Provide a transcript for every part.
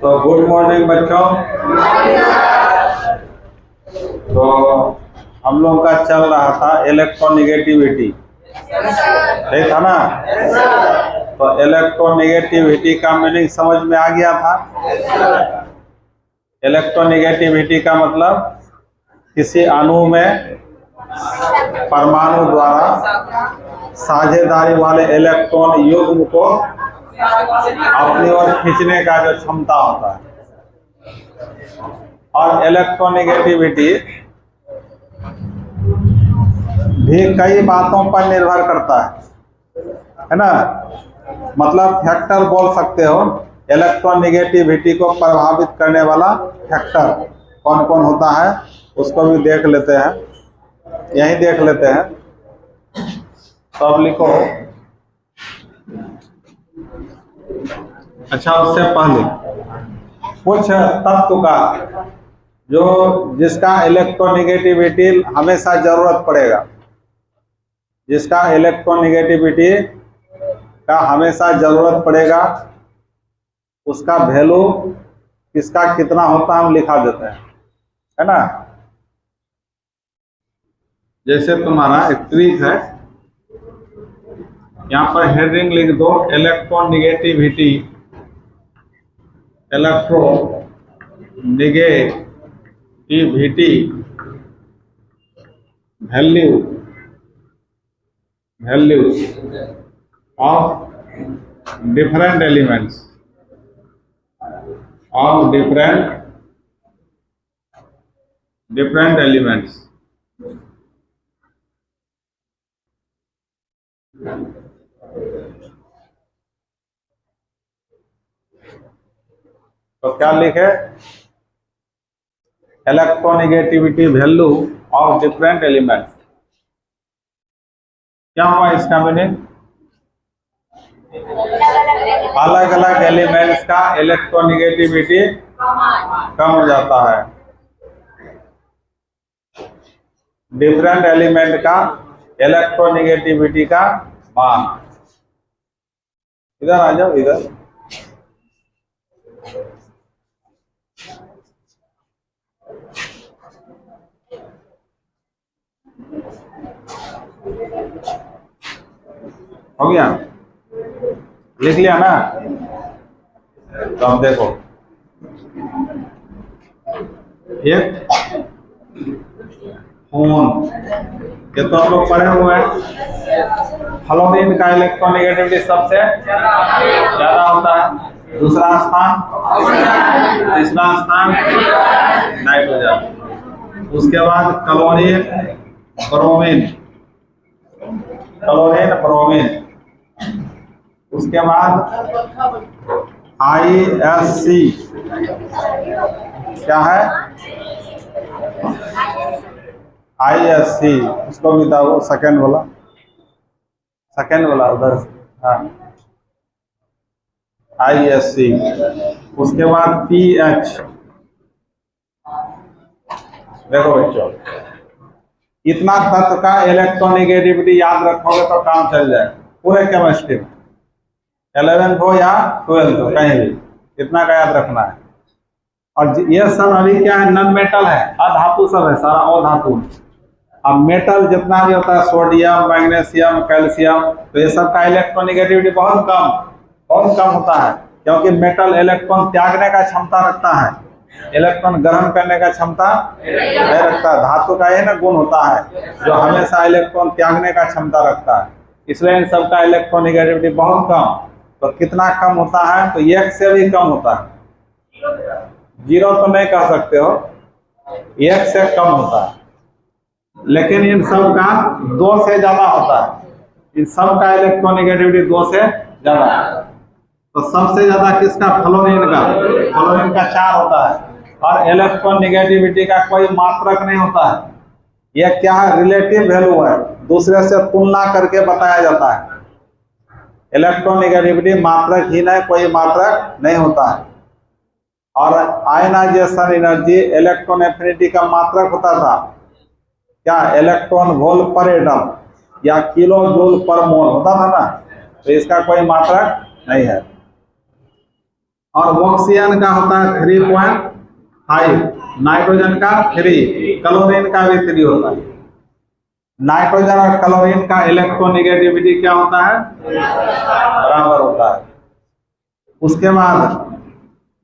तो good morning बच्चों। तो हम लोग का चल रहा था इलेक्ट्रोनेगेटिविटी, सही था ना? तो इलेक्ट्रोनेगेटिविटी का मीनिंग समझ में आ गया था। इलेक्ट्रोनेगेटिविटी का मतलब किसी अणु में परमाणु द्वारा साझेदारी वाले इलेक्ट्रॉन युग्म को अपनी ओर खींचने का जो क्षमता होता है। और इलेक्ट्रोनेगेटिविटी भी कई बातों पर निर्भर करता है ना? मतलब फैक्टर बोल सकते हो। इलेक्ट्रोनेगेटिविटी को प्रभावित करने वाला फैक्टर कौन कौन होता है उसको भी देख लेते हैं, यही देख लेते हैं। तो अब लिखो। अच्छा, उससे पहले कुछ तत्व का जो जिसका इलेक्ट्रोनेगेटिविटी हमेशा जरूरत पड़ेगा, जिसका इलेक्ट्रोनेगेटिविटी का हमेशा जरूरत पड़ेगा, उसका वैल्यू किसका कितना होता है हम लिखा देते हैं, है ना? जैसे तुम्हारा एक ट्रिक है, यहाँ पर हेडिंग लिख दो electronegativity, electronegativity value of different elements different elements। तो क्या लिखे? Electronegativity value of different elements. क्या हुआ इसका मीनिंग? अलग अलग एलिमेंट्स का इलेक्ट्रोनेगेटिविटी कम हो जाता है। डिफरेंट एलिमेंट का इलेक्ट्रोनेगेटिविटी का मान। इधर आ जाओ, इधर। हो गया? लिख लिया ना? तो अब देखो, एक फोन, ये तो हम लोग पढ़े हुए हैं। फ्लोरीन का इलेक्ट्रोनेगेटिविटी सबसे ज्यादा होता है। दूसरा स्थान, तीसरा स्थान नाइट्रोजन। उसके बाद क्लोरीन, ब्रोमीन, उसके बाद ISC, क्या है? ISC, उसको भी दाओ, सेकेंड वाला उधर। हाँ, ISC। उसके बाद PH। देखो बच्चों, इतना तत्व का इलेक्ट्रोनेगेटिविटी याद रखोगे तो काम चल जाएगा पूरे केमिस्ट्री में, 11th हो या 12th हो, कहीं भी इतना का याद रखना है। और ये सब अभी क्या है? नॉन मेटल है, अधातु सब है, सारा अधातु। अब मेटल जितना भी होता है, सोडियम, मैग्नीशियम, कैल्शियम, तो ये सब का इलेक्ट्रोनेगेटिविटी बहुत कम होता है, क्योंकि मेटल इलेक्ट्रॉन त्यागने का क्षमता रखता है, इलेक्ट्रॉन ग्रहण करने का क्षमता नहीं रखता। धातु का ये ना गुण होता है जो हमेशा इलेक्ट्रॉन त्यागने का क्षमता रखता है, इसलिए इन सब का इलेक्ट्रोनेगेटिविटी बहुत कम। तो कितना कम होता है? तो 1 से भी कम होता है। 0 तो नहीं कह सकते हो, 1 से कम होता है। लेकिन इन सब का 2 से ज्यादा होता है। इन सब का इलेक्ट्रोनेगेटिविटी 2 से ज्यादा है। तो सबसे ज्यादा किसका? फ्लोरीन का 4 होता है। और इलेक्ट्रोनेगेटिविटी का कोई मात्रक नहीं होता है। यह क्या है? रिलेटिव वैल्यू है, दूसरे से तुलना करके बताया जाता है। इलेक्ट्रोनेगेटिविटी मात्रक ही नहीं, कोई मात्रक नहीं होता है। और आयनाइजेशन एनर्जी, इलेक्ट्रॉन एफिनिटी का मात्रक होता था क्या? इलेक्ट्रॉन वोल्ट पर एटम। या किलो जूल पर मोल होता था ना, तो इसका कोई मात्रक नहीं है। और ऑक्सीजन का होता है 3.5, नाइट्रोजन का 3, क्लोरीन का भी 3 होता है। नाइट्रोजन और क्लोरीन का इलेक्ट्रोनेगेटिविटी क्या होता है? बराबर होता है। उसके बाद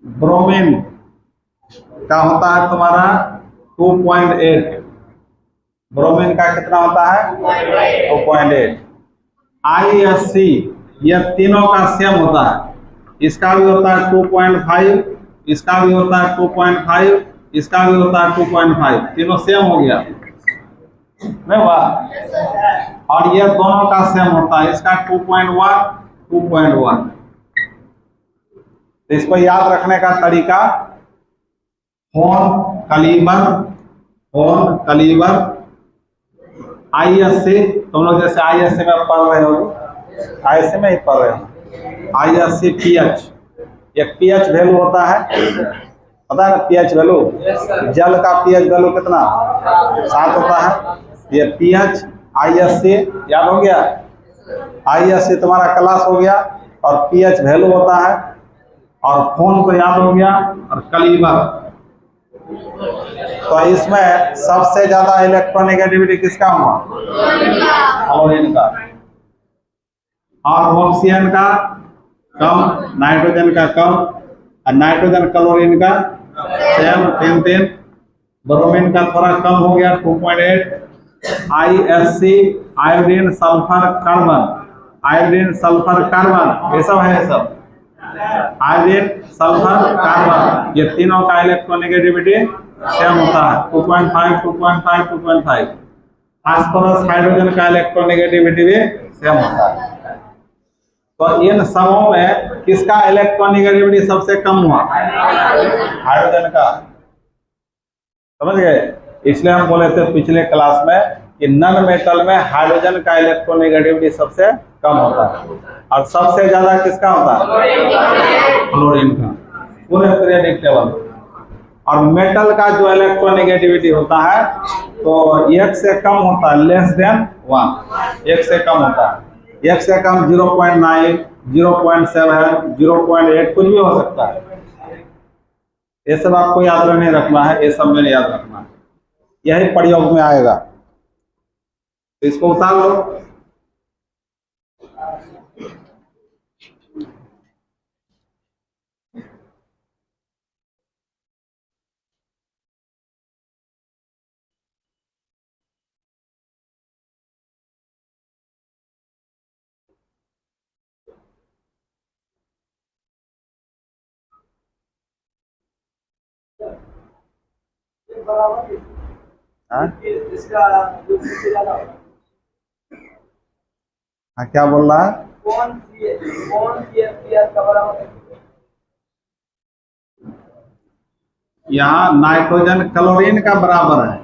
ब्रोमीन का होता है तुम्हारा 2.8, ब्रोमीन का कितना होता है? 2.8। ISC ये तीनों का सेम होता है, इसका भी होता है 2.5, इसका भी होता है 2.5, इसका भी होता है 2.5, तीनों सेम हो गया नहीं हुआ? और ये दोनों का सेम होता है, इसका 2.1, 2.1। तो इसको याद रखने का तरीका, फोन कलीबर ISC, तुम लोग जैसे ISC में पढ़ रहे हो, ISC में ही पढ़ रहे हो, ISC pH, एक pH वैल्यू होता है, पता है ना pH वैल्यू? जल का pH वैल्यू कितना? 7 होता है। ये pH ISC याद हो गया, ISC तुम्हारा क्लास हो गया और pH वैल्यू होता है, और फोन को याद हो गया, और कलीबर। तो इसमें सबसे ज्यादा इलेक्ट्रोनेगेटिविटी किसका हुआ? क्लोरीन का। और ऑक्सीजन का कम, नाइट्रोजन का कम, और नाइट्रोजन क्लोरीन का सेम 3, ब्रोमीन का थोड़ा कम हो गया 2.8। ISC iodine sulphur carbon, iodine sulphur carbon, ये सब है, सब आयोडीन सल्फर कार्बन, ये तीनों का इलेक्ट्रोनेगेटिविटी सेम होता है 2.5, 2.5, 2.5। फास्फोरस हाइड्रोजन का इलेक्ट्रोनेगेटिविटी भी सेम होता है। तो इन सबों में किसका इलेक्ट्रोनेगेटिविटी सबसे कम हुआ? हाइड्रोजन का। समझ गए? इसलिए हम बोले थे पिछले क्लास में कि नन मेटल में हाइड्रोजन का इलेक्ट्रोनेगेटिविटी सबसे कम होता है, और सबसे ज्यादा किसका होता है? क्लोरीन का, पूरे पीरियोडिक टेबल। और मेटल का जो इलेक्ट्रोनेगेटिविटी होता है तो 1 से कम होता है, लेस देन 1, 1 से कम होता है। 1 से कम 0.9, 0.7, 0.8 कुछ भी हो सकता है। ये सब आपको याद नहीं रखना है, ये सब में याद रखना है, यही प्रयोग में आएगा। तो इसको उतार लो। हाँ, क्या बोल रहा है? यहाँ नाइट्रोजन क्लोरीन का बराबर है,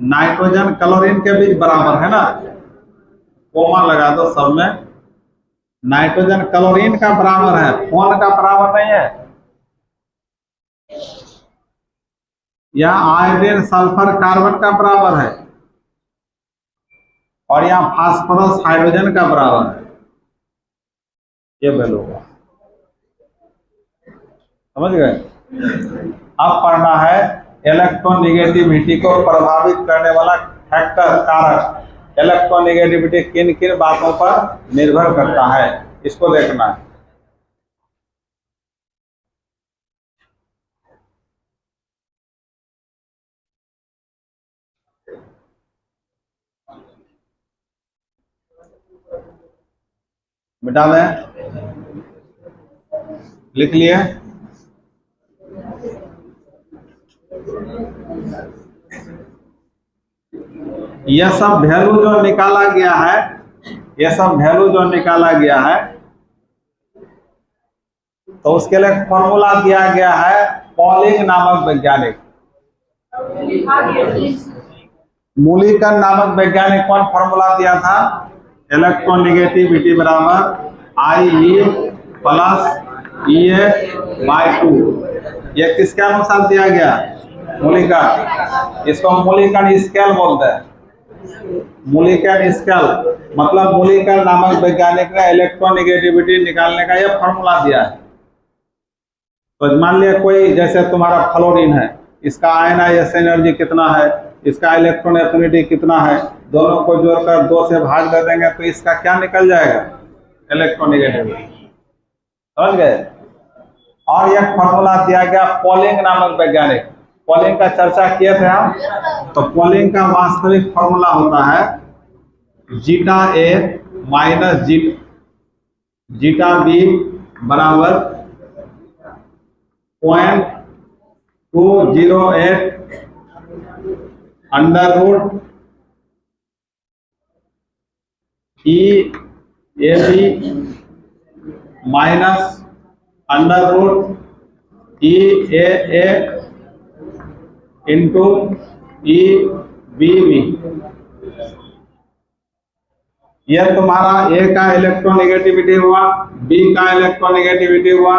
नाइट्रोजन क्लोरीन के बीच बराबर है ना, कोमा लगा दो सब में। नाइट्रोजन क्लोरीन का बराबर है, फोन का बराबर नहीं है। यहाँ आयोडीन सल्फर कार्बन का बराबर है, और यहाँ फास्फोरस हाइड्रोजन का बराबर है। ये वैल्यू होगा, समझ गए? अब पढ़ना है इलेक्ट्रोनेगेटिविटी को प्रभावित करने वाला फैक्टर, कारक। इलेक्ट्रोनेगेटिविटी किन किन बातों पर निर्भर करता है, इसको देखना है। मिटा दें, लिख लिए। यह सब वैल्यू जो निकाला गया है, यह सब वैल्यू जो निकाला गया है, तो उसके लिए फॉर्मूला दिया गया है पॉलिंग नामक वैज्ञानिक। मूलिकन नामक वैज्ञानिक कौन फॉर्मूला दिया था? इलेक्ट्रोनेगेटिविटी बराबर IE प्लस EA/2। यह किसके अनुसार दिया गया? मूलिकन। इसको मूलिकन स्केल बोलते हैं। मुलिकन स्केल मतलब मुलिकन नामक वैज्ञानिक ने इलेक्ट्रोनेगेटिविटी निकालने का यह फॉर्मूला दिया है। तो मान लिया कोई जैसे तुम्हारा फ्लोरीन है, इसका आयनाइजेशन एनर्जी कितना है, इसका इलेक्ट्रॉन एफिनिटी कितना है, दोनों को जोड़कर 2 से भाग दे देंगे तो इसका क्या निकल जाएगा, इलेक्ट्रोनेगेटिविटी। समझ गए। और एक फॉर्मूला दिया गया पॉलिंग नामक वैज्ञानिक, पॉलिंग का चर्चा किए थे हम। तो पॉलिंग का वास्तविक फॉर्मूला होता है zeta A minus zeta B बराबर 0.208 under root E A B minus under root E A into E B B. यह तुम्हारा ए का इलेक्ट्रोनेगेटिविटी हुआ, बी का इलेक्ट्रोनेगेटिविटी हुआ,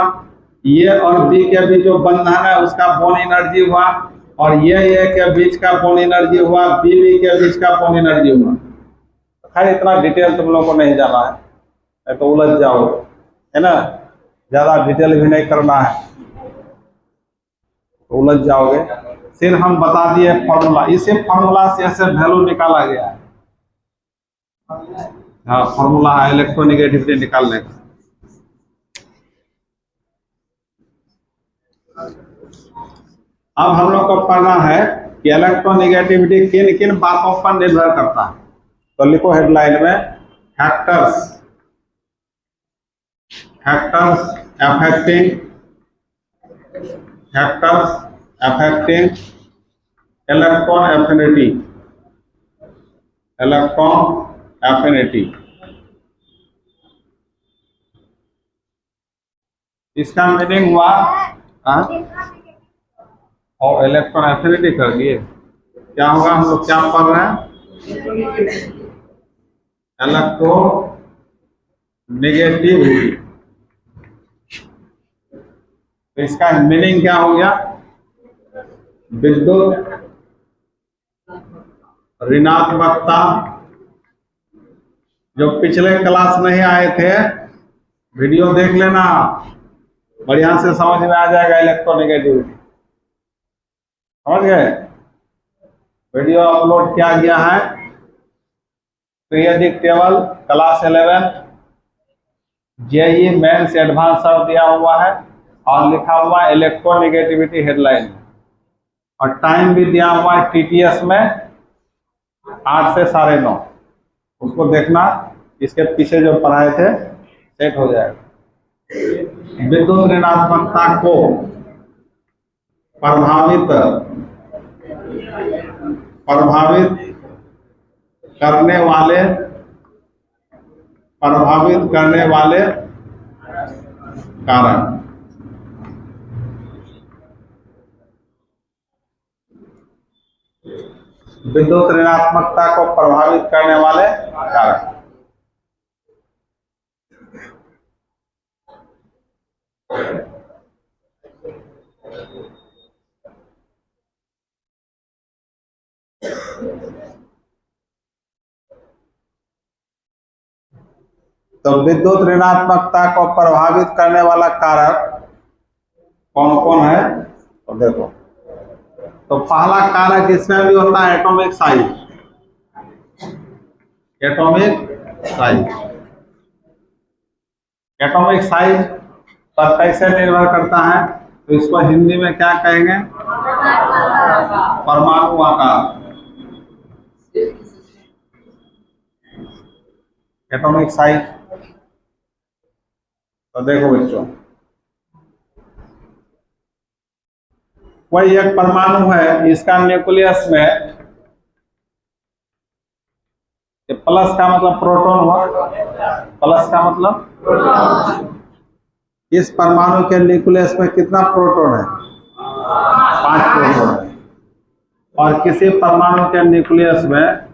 ये और बी के बीच जो बंधन है उसका बॉन्ड एनर्जी हुआ, और ये ए के बीच का बॉन्ड एनर्जी हुआ, बी के बीच का बॉन्ड एनर्जी हुआ। खैर इतना डिटेल तुम लोग को नहीं जाना है तो उलझ जाओगे, है ना, ज्यादा डिटेल भी नहीं करना है तो उलझ जाओगे। फिर हम बता दिए फॉर्मूला, इसी फॉर्मूला से ऐसे वैल्यू निकाला गया है। हाँ फॉर्मूला है इलेक्ट्रोनेगेटिविटी निकालने का। अब हम लोग को पढ़ना है कि इलेक्ट्रोनेगेटिविटी किन किन बातों पर निर्भर करता है। तो लिखो हेडलाइन में फैक्टर्स अफेक्टिंग इलेक्ट्रॉन एफिनिटी। इसका मीनिंग हुआ और इलेक्ट्रॉन एफिनिटी कर दिए, क्या होगा, हम लोग क्या पढ़ रहे हैं, इलेक्ट्रोनेगेटिविटी। तो इसका मीनिंग क्या हो गया, विद्युत ऋणात्मकता। जो पिछले क्लास नहीं आए थे वीडियो देख लेना, बढ़िया से समझ में आ जाएगा इलेक्ट्रोनेगेटिविटी। समझ गए। वीडियो अपलोड किया गया है periodic table class 11 JEE mains advance सब दिया हुआ है और लिखा हुआ है इलेक्ट्रोनेगेटिविटी हेडलाइन, और टाइम भी दिया हुआ है टीटीएस में 8 से 9:30। उसको देखना, इसके पीछे जो पढ़ाए थे सेट हो जाएगा। विद्युत ऋणात्मकता को प्रभावित करने वाले कारक। विद्युत ऋणात्मकता को प्रभावित करने वाले कारक। तो विद्युत ऋणात्मकता को प्रभावित करने वाला कारक कौन कौन है, तो देखो। तो पहला कारक इसमें भी होता है एटॉमिक साइज। एटॉमिक साइज पर कैसे निर्भर करता है, तो इसको हिंदी में क्या कहेंगे, परमाणु आकार। Atomic size. तो देखो बच्चों, कोई एक परमाणु है, इसका न्यूक्लियस में प्लस का मतलब प्रोटॉन हुआ, प्लस का मतलब इस परमाणु के न्यूक्लियस में कितना प्रोटॉन है, 5 प्रोटॉन है। और किसी परमाणु के न्यूक्लियस में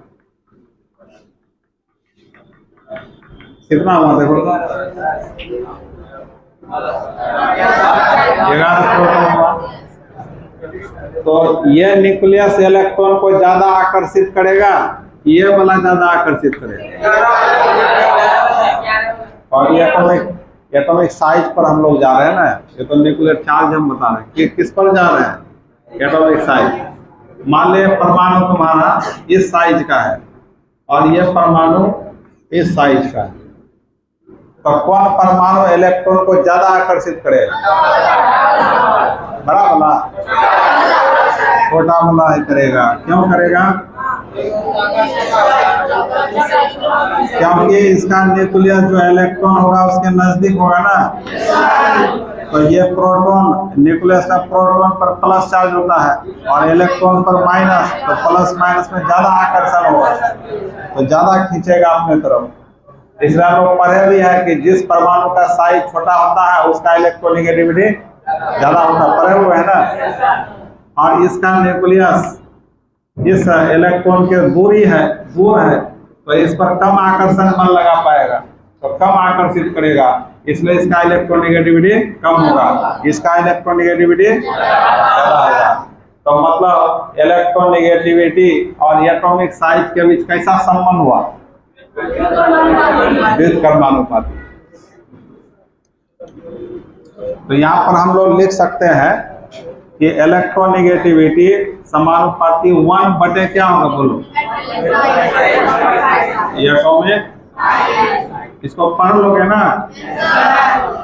कितना हुआ, देखो 11 प्रोटॉन हुआ। तो यह न्यूक्लियस इलेक्ट्रॉन को ज्यादा आकर्षित करेगा ये वाला ज्यादा आकर्षित करेगा। और ये एटॉमिक साइज पर हम लोग जा रहे हैं ना, ये तो न्यूक्लियर चार्ज हम बता रहे हैं कि किस पर जा रहे हैं, एटॉमिक साइज। मान ले परमाणु तुम्हारा इस साइज का है और ये परमाणु इस साइज का है, तो कौन परमाणु इलेक्ट्रॉन को ज्यादा आकर्षित करेगा? बड़ा वाला, छोटा वाला ही करेगा। क्यों करेगा? क्योंकि इसका न्यूक्लियस जो इलेक्ट्रॉन होगा उसके नजदीक होगा ना, तो ये प्रोटॉन, न्यूक्लियस का प्रोटॉन पर प्लस चार्ज होता है और इलेक्ट्रॉन पर माइनस, तो प्लस माइनस में ज्यादा आकर्षण होगा, तो ज्यादा खींचेगा अपने तरफ। इसलिए हम लोग पढ़े भी है कि जिस परमाणु का साइज छोटा होता है उसका इलेक्ट्रोनेगेटिविटी ज्यादा होता है, पढ़े हुए है ना। और इसका न्यूक्लियस इस इलेक्ट्रॉन के दूर है, तो इस पर कम आकर्षण बल लगा पाएगा, तो कम आकर्षित करेगा, इसलिए इसका इलेक्ट्रोनेगेटिविटी कम होगा, इसका इलेक्ट्रोनेगेटिविटी ज्यादा होगा। तो मतलब इलेक्ट्रोनेगेटिविटी और एटॉमिक साइज के बीच कैसा संबंध हुआ? व्युत्क्रमानुपाती। तो यहाँ पर हम लोग लिख सकते हैं कि इलेक्ट्रोनेगेटिविटी समानुपाती 1 क्या होगा? बोलो, एटॉमिक। इसको पढ़ लोगे ना?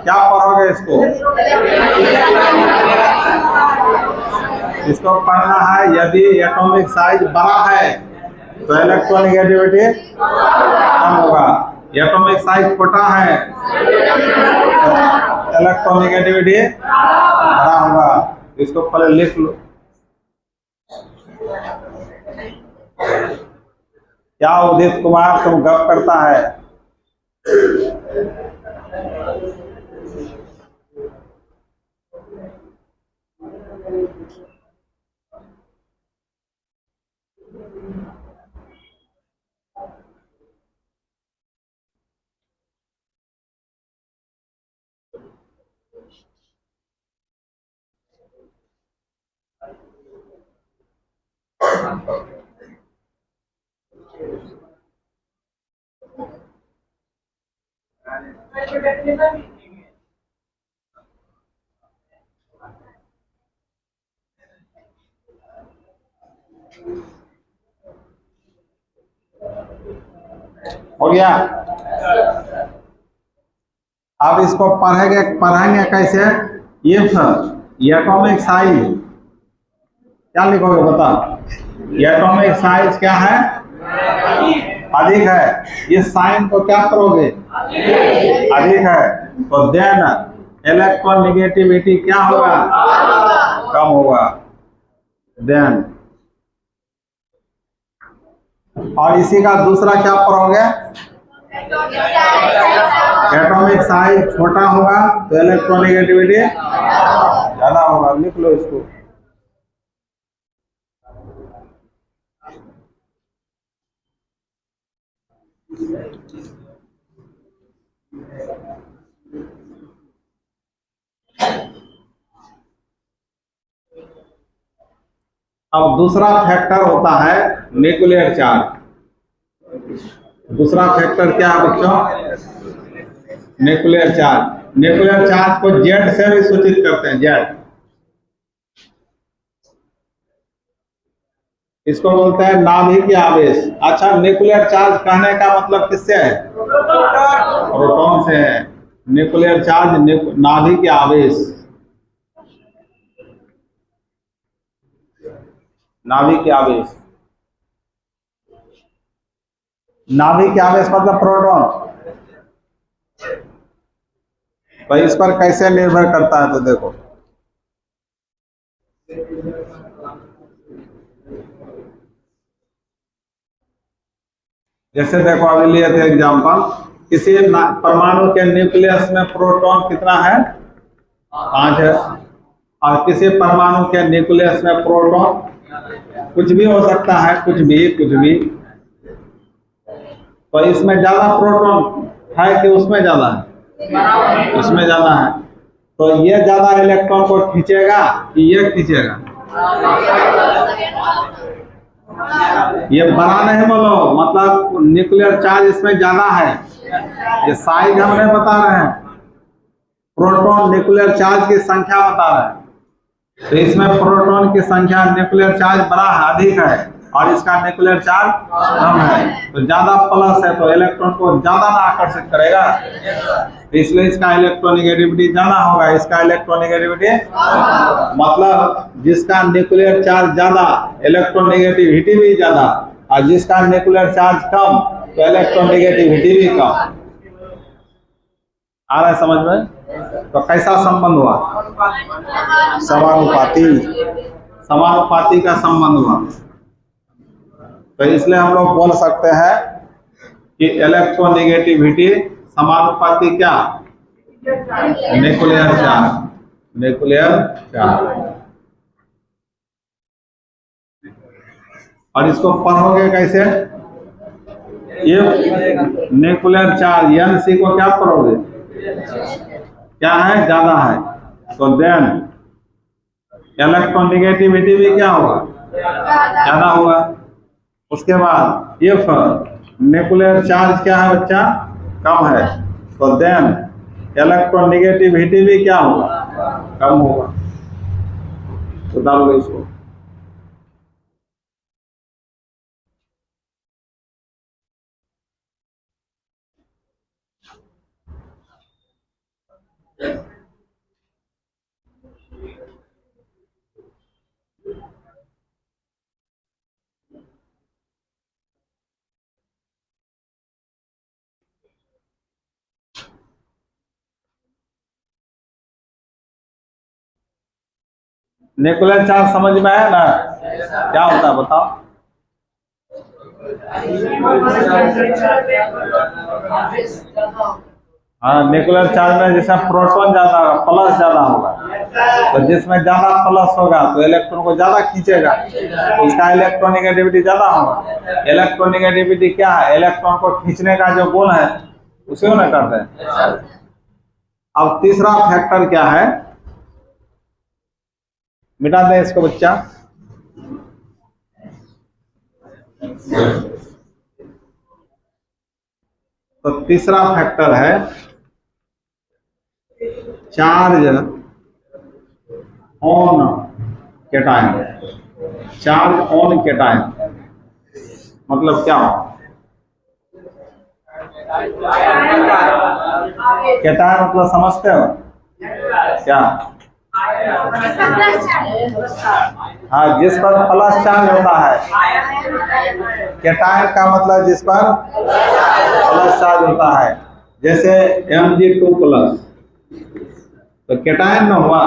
क्या पढ़ोगे इसको? इसको पढ़ना है। यदि एटॉमिक साइज बड़ा है तो इलेक्ट्रोनेगेटिविटी कम होगा, एटॉमिक साइज छोटा है तो इलेक्ट्रोनेगेटिविटी बड़ा होगा। इसको पहले लिख लो। क्या उदित कुमार तुम गप करता है? हो गया? अब इसको पढ़ेंगे कैसे? ये एटॉमिक साइज क्या लिखोगे बता? एटॉमिक साइज क्या है? अधिक है। इस साइन को क्या करोगे? अधिक है, तो देन इलेक्ट्रोनेगेटिविटी क्या होगा? कम होगा। देन और इसी का दूसरा क्या पढ़ोगे? एटॉमिक साइज छोटा होगा तो इलेक्ट्रोनेगेटिविटी ज्यादा होगा। लिख लो इसको। अब दूसरा फैक्टर होता है न्यूक्लियर चार्ज। दूसरा फैक्टर क्या है बच्चों? Nuclear charge. न्यूक्लियर चार्ज को जेड से भी सूचित करते हैं, जेड। इसको बोलते हैं नाभिक आवेश। अच्छा, न्यूक्लियर चार्ज कहने का मतलब किससे है? प्रोटॉन से है। न्यूक्लियर चार्ज नाभिक आवेश, नाभिक आवेश। नाभिक आवेश मतलब प्रोटॉन। तो इस पर कैसे निर्भर करता है? तो देखो, जैसे देखो अभी लिए थे एग्जाम्पल, किसी परमाणु के न्यूक्लियस में प्रोटॉन कितना है? 5 है। और किसी परमाणु के न्यूक्लियस में प्रोटॉन कुछ भी हो सकता है, कुछ भी। तो इसमें ज्यादा प्रोटॉन है कि उसमें ज्यादा है? इसमें ज्यादा है। तो ये ज्यादा इलेक्ट्रॉन को खींचेगा कि ये खींचेगा? ये बड़ा नहीं बोलो, मतलब न्यूक्लियर चार्ज इसमें ज्यादा है। ये साइज हम नहीं बता रहे हैं, प्रोटॉन न्यूक्लियर चार्ज की संख्या बता रहे हैं। तो इसमें प्रोटॉन की संख्या न्यूक्लियर चार्ज बड़ा है, अधिक है, और इसका न्यूक्लियर चार्ज कम है। तो ज्यादा प्लस है तो इलेक्ट्रॉन को ज्यादा ना आकर्षित करेगा, तो इसलिए इसका इलेक्ट्रोनेगेटिविटी ज्यादा होगा, इसका इलेक्ट्रोनेगेटिविटी मतलब जिसका न्यूक्लियर चार्ज ज्यादा इलेक्ट्रोनेगेटिविटी भी ज्यादा, और जिसका न्यूक्लियर चार्ज कम तो इलेक्ट्रोनेगेटिविटी भी कम। आ रहा है समझ में? तो कैसा संबंध हुआ? समानुपाती, समानुपाती का संबंध हुआ। तो इसलिए हम लोग बोल सकते हैं कि इलेक्ट्रोनेगेटिविटी समानुपाती क्या? Nuclear charge, nuclear charge. और इसको पढ़ोगे कैसे? ये न्यूक्लियर चार्ज NC को क्या पढ़ोगे? क्या है? ज्यादा है, तो देन इलेक्ट्रोनेगेटिविटी भी क्या होगा? ज्यादा होगा। उसके बाद इफ न्यूक्लियर चार्ज क्या है बच्चा? कम है, तो देन इलेक्ट्रोनेगेटिविटी भी क्या होगा? कम होगा। तो डाल लो इसको। न्यूक्लियर चार्ज समझ में आया ना? क्या होता है बताओ? हाँ, न्यूक्लियर चार्ज में जैसे प्रोटॉन ज्यादा होगा, प्लस ज्यादा होगा, तो जिसमें ज्यादा प्लस होगा तो इलेक्ट्रॉन को ज्यादा खींचेगा, तो उसका इलेक्ट्रोनेगेटिविटी ज्यादा होगा। इलेक्ट्रोनेगेटिविटी क्या है? इलेक्ट्रॉन को खींचने का जो गुण है उसे ना करते हैं। अब तीसरा फैक्टर क्या है? मिटा दें इसको बच्चा। तो तीसरा फैक्टर है charge on cation. Charge on cation मतलब क्या हो? कैटायन मतलब समझते हो क्या? हाँ, जिस पर प्लस चार्ज होता है। कैटायन का मतलब जिस पर प्लस चार्ज होता है, जैसे Mg2+, तो कैटायन में हुआ।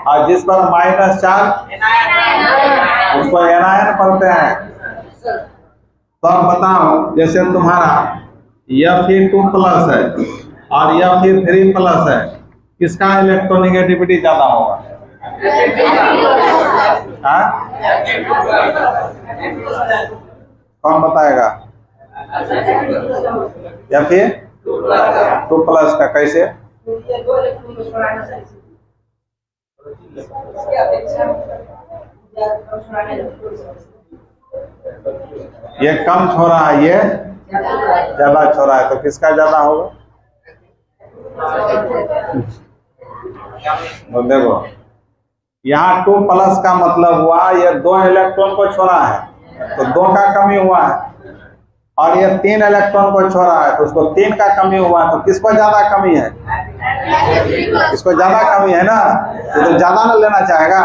और जिस पर माइनस चार्ज उसको एनायन पढ़ते हैं। तो अब बताओ, जैसे तुम्हारा Fe2+ है और Fe3+ है, किसका इलेक्ट्रोनेगेटिविटी ज्यादा होगा? कौन बताएगा? या फिर 2+ का कैसे? ये कम छोड़ा है, ये ज्यादा छोड़ा है, तो किसका ज्यादा होगा? तो देखो, यहाँ 2+ का मतलब हुआ ये 2 इलेक्ट्रॉन को छोड़ा है, तो 2 का कमी हुआ है। और ये 3 इलेक्ट्रॉन को छोड़ा है, तो उसको 3 का कमी हुआ है, तो किसको ज्यादा कमी है? इसको ज्यादा कमी है ना, तो ज्यादा ना लेना चाहेगा।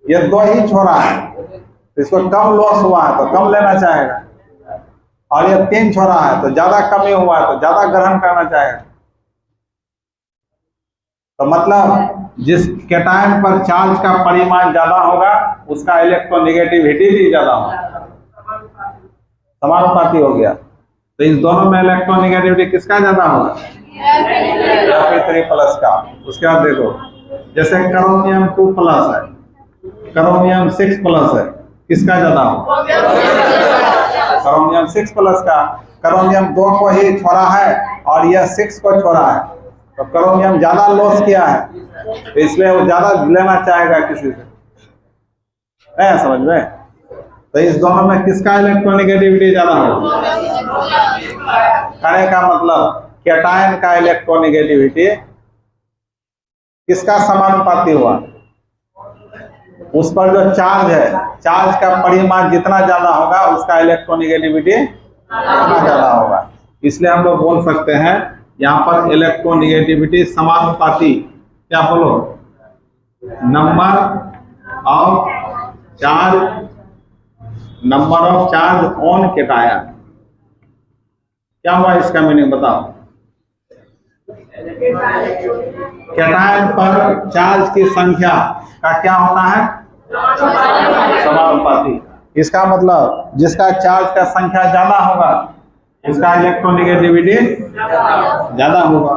ये 2 ही छोड़ा है, तो इसको कम लॉस हुआ है, तो कम लेना चाहेगा। और ये 3 छोड़ा है, तो ज्यादा कमी हुआ है, तो ज्यादा ग्रहण करना चाहेगा। तो मतलब जिस कैटायन पर चार्ज का परिमाण ज्यादा होगा उसका इलेक्ट्रोनेगेटिविटी भी ज्यादा होगा। समानुपाती हो गया। तो इस दोनों में इलेक्ट्रोनेगेटिविटी किसका ज्यादा होगा? Fe3+ का। उसके बाद देखो, जैसे क्रोमियम 2+ है, क्रोमियम 6+ है, किसका ज्यादा होगा? क्रोमियम 6+ का। क्रोमियम 2 को ही छोड़ा है और यह 6 को छोड़ा है, तो क्रोमियम ज्यादा लॉस किया है, तो इसलिए वो ज्यादा लेना चाहेगा किसी से। है समझ में? तो इस दोनों में किसका इलेक्ट्रोनेगेटिविटी ज्यादा होगा? कहने का मतलब कैटायन का इलेक्ट्रोनेगेटिविटी किसका समानुपाती हुआ? उस पर जो चार्ज है, चार्ज का परिमाण जितना ज्यादा होगा उसका इलेक्ट्रोनेगेटिविटी उतना ज्यादा होगा। इसलिए हम लोग बोल सकते हैं यहाँ पर इलेक्ट्रोनेगेटिविटी समानुपाती, क्या बोलो, number of charge on cation. क्या हुआ इसका मीनिंग बताओ? कैटायन पर चार्ज की संख्या का क्या होता है? समानुपाती। इसका मतलब जिसका चार्ज का संख्या ज्यादा होगा उसका इलेक्ट्रोनेगेटिविटी ज्यादा होगा।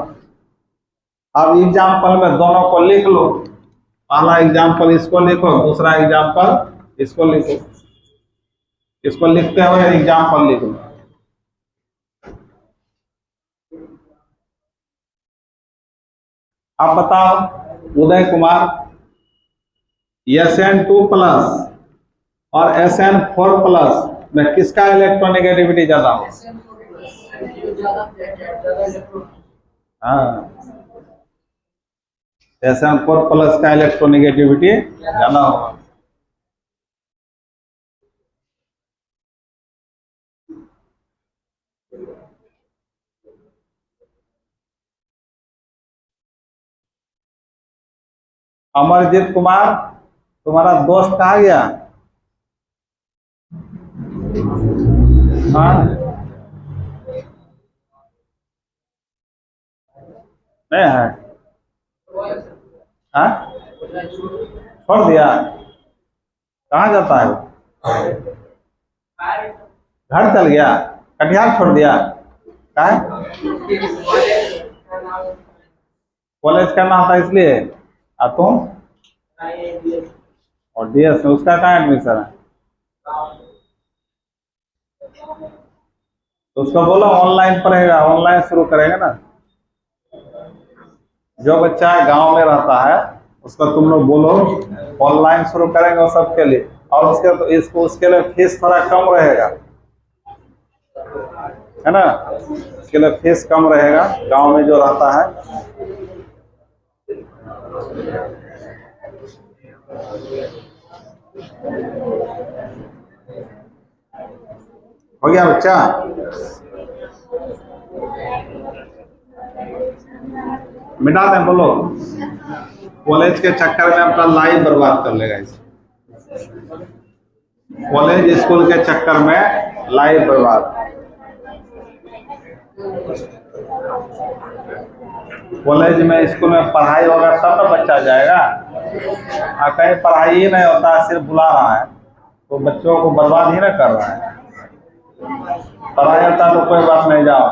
अब एग्जाम्पल में दोनों को लिख लो। पहला एग्जाम्पल इसको लिखो, दूसरा एग्जाम्पल इसको लिखो। इसको लिखते हुए एग्जाम्पल लिख लो। अब बताओ उदय कुमार, SN2 प्लस और SN4 प्लस में किसका इलेक्ट्रोनेगेटिविटी ज्यादा हो? हाँ, SN4 प्लस का इलेक्ट्रोनेगेटिविटी ज्यादा होगा। अमरजीत कुमार, तुम्हारा दोस्त कहाँ गया? हाँ, नहीं है? हाँ, छोड़ दिया? कहाँ जाता है? घर चल गया? कटिहार छोड़ दिया? कहाँ? कॉलेज करना था इसलिए। तुम? और DS में उसका कहाँ एडमिशन है? तो उसको बोलो ऑनलाइन पढ़ेगा, ऑनलाइन शुरू करेगा ना। जो बच्चा गांव में रहता है उसको तुम लोग बोलो ऑनलाइन शुरू करेंगे वो सबके लिए, और उसके लिए फीस थोड़ा कम रहेगा, है ना? उसके लिए फीस कम रहेगा गांव में जो रहता है। हो गया बच्चा? मिटा दें? बोलो। कॉलेज के चक्कर में अपना लाइफ बर्बाद कर लेगा इसे। कॉलेज स्कूल के चक्कर में लाइफ बर्बाद। कॉलेज में स्कूल में पढ़ाई होगा तब ना बच्चा जाएगा। और कहीं पढ़ाई ही नहीं होता, सिर्फ बुला रहा है, तो बच्चों को बर्बाद ही ना कर रहा है। पढ़ाई होता तो कोई बात नहीं, जाओ,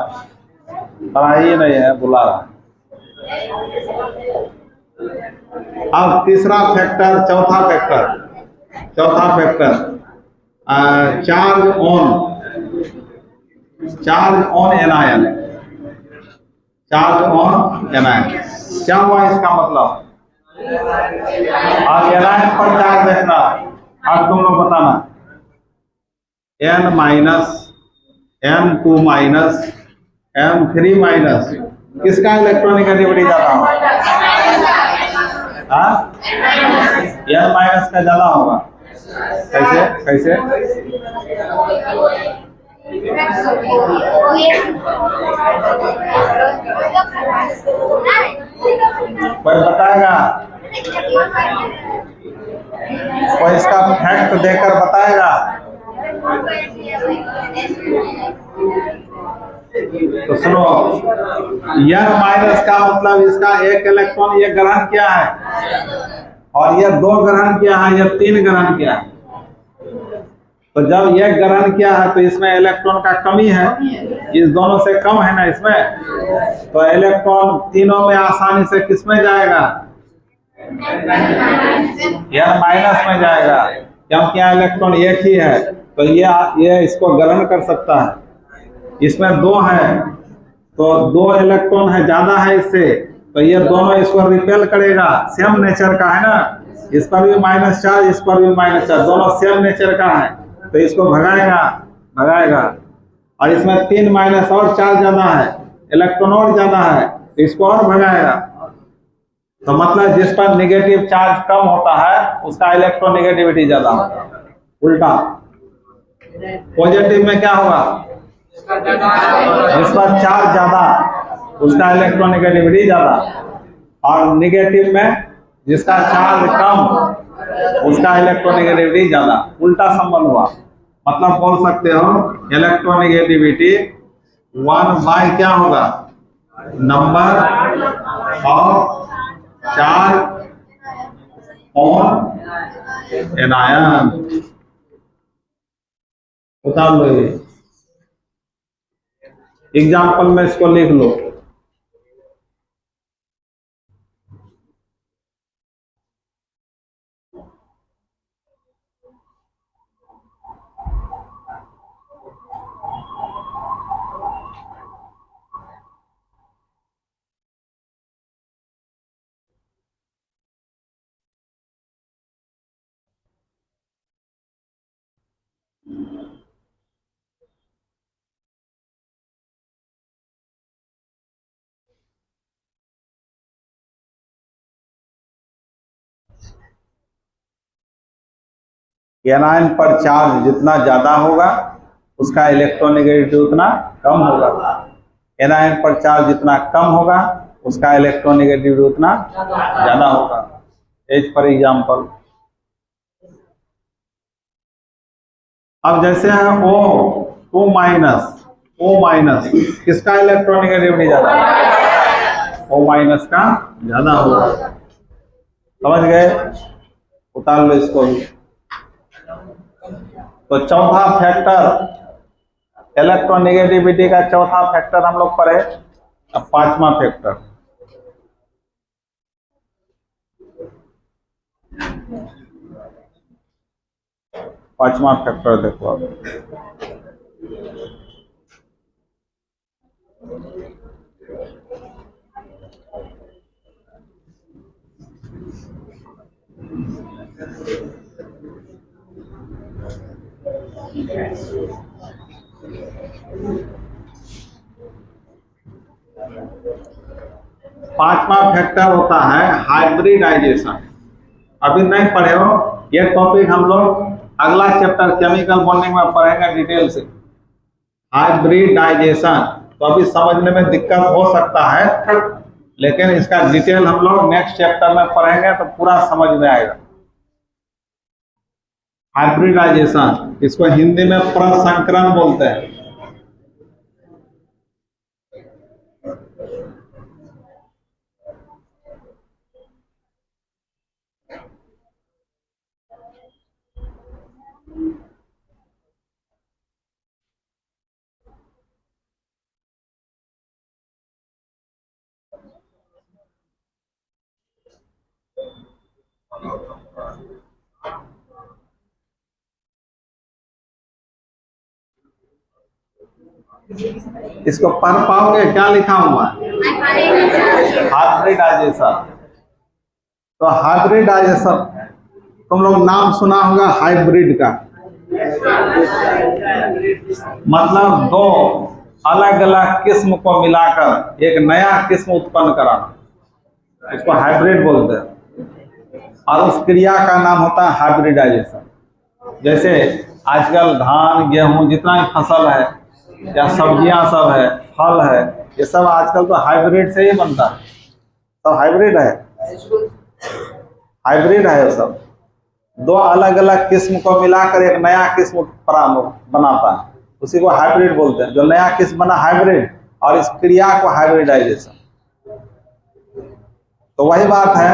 पढ़ाई ही नहीं है, बुला रहा है। अब तीसरा फैक्टर, चौथा फैक्टर चार्ज ऑन एनायन। क्या हुआ इसका मतलब? अब एनायन पर चार्ज देखना, अब तुम लोग बताना। N minus, M2 minus, M3 minus, किसका इलेक्ट्रोनेगेटिविटी ज्यादा होगा? N माइनस का ज्यादा होगा। कैसे? कोई बताएगा? कोई इसका फैक्ट देकर बताएगा? तो सुनो, N माइनस का मतलब इसका एक इलेक्ट्रॉन ये ग्रहण किया है, और ये 2 ग्रहण किया है, ये 3 ग्रहण किया है। तो जब ये ग्रहण किया है तो इसमें इलेक्ट्रॉन का कमी है, इस दोनों से कम है ना इसमें, तो इलेक्ट्रॉन तीनों में आसानी से किसमें जाएगा? N माइनस में जाएगा, क्योंकि यहाँ इलेक्ट्रॉन एक ही है, तो ये इसको ग्रहण कर सकता है। इसमें 2 है, तो 2 इलेक्ट्रॉन है, ज्यादा है इससे, तो ये दोनों इसको रिपेल करेगा। सेम नेचर का है ना, इस पर भी माइनस चार्ज, इस पर भी माइनस चार्ज, दोनों सेम नेचर का है, तो इसको भगाएगा। और इसमें 3 माइनस और चार्ज ज्यादा है, इलेक्ट्रॉन और ज्यादा है, तो इसको और भगाएगा। तो मतलब जिस पर नेगेटिव चार्ज कम होता है उसका इलेक्ट्रोनेगेटिविटी ज्यादा होता है। उल्टा पॉजिटिव में क्या होगा, जिस पर चार्ज ज्यादा उसका इलेक्ट्रोनेगेटिविटी ज्यादा, और नेगेटिव में जिसका चार्ज कम उसका इलेक्ट्रोनेगेटिविटी ज्यादा। उल्टा संबंध हुआ। मतलब बोल सकते हो इलेक्ट्रोनेगेटिविटी 1 बाय क्या होगा, number of charge on anion. उतार लो, ये एग्जाम्पल में इसको लिख लो। एनायन पर चार्ज जितना ज्यादा होगा उसका इलेक्ट्रोनेगेटिविटी उतना कम होगा। एनायन पर चार्ज जितना कम होगा उसका इलेक्ट्रोनेगेटिविटी उतना ज्यादा होगा। एज फॉर एग्जाम्पल, अब जैसे है O माइनस किसका इलेक्ट्रोनेगेटिविटी ज्यादा है, O माइनस का ज्यादा होगा। समझ गए? उतार लो इसको भी। तो चौथा फैक्टर, इलेक्ट्रोनेगेटिविटी का चौथा फैक्टर हम लोग पढ़े। अब 5वां फैक्टर, देखो अब। पांचवा फैक्टर होता है हाइब्रिडाइजेशन। अभी नहीं पढ़े हो, ये टॉपिक हम लोग अगला चैप्टर केमिकल बॉन्डिंग में पढ़ेंगे डिटेल से। हाइब्रिडाइजेशन तो अभी समझने में दिक्कत हो सकता है, लेकिन इसका डिटेल हम लोग नेक्स्ट चैप्टर में पढ़ेंगे तो पूरा समझ में आएगा। हाइब्रिडाइजेशन, इसको हिंदी में प्रसंकरण बोलते हैं। इसको पढ़ पाओगे? क्या लिखा हुआ है? हाइब्रिडाइजेशन। तो हाइब्रिडाइजेशन तुम लोग नाम सुना होगा हाइब्रिड का, मतलब दो अलग अलग किस्म को मिलाकर एक नया किस्म उत्पन्न कराना, इसको हाइब्रिड बोलते हैं। और उस क्रिया का नाम होता है हाइब्रिडाइजेशन। जैसे आजकल धान गेहूं जितना भी फसल है या सब्जियां सब है, फल है, ये सब आजकल तो हाइब्रिड से ही बनता है। सब हाइब्रिड है, ये सब दो अलग अलग किस्म को मिलाकर एक नया किस्म बनाता है, उसी को हाइब्रिड बोलते हैं। जो नया किस्म बना हाइब्रिड, और इस क्रिया को हाइब्रिडाइजेशन। तो वही बात है,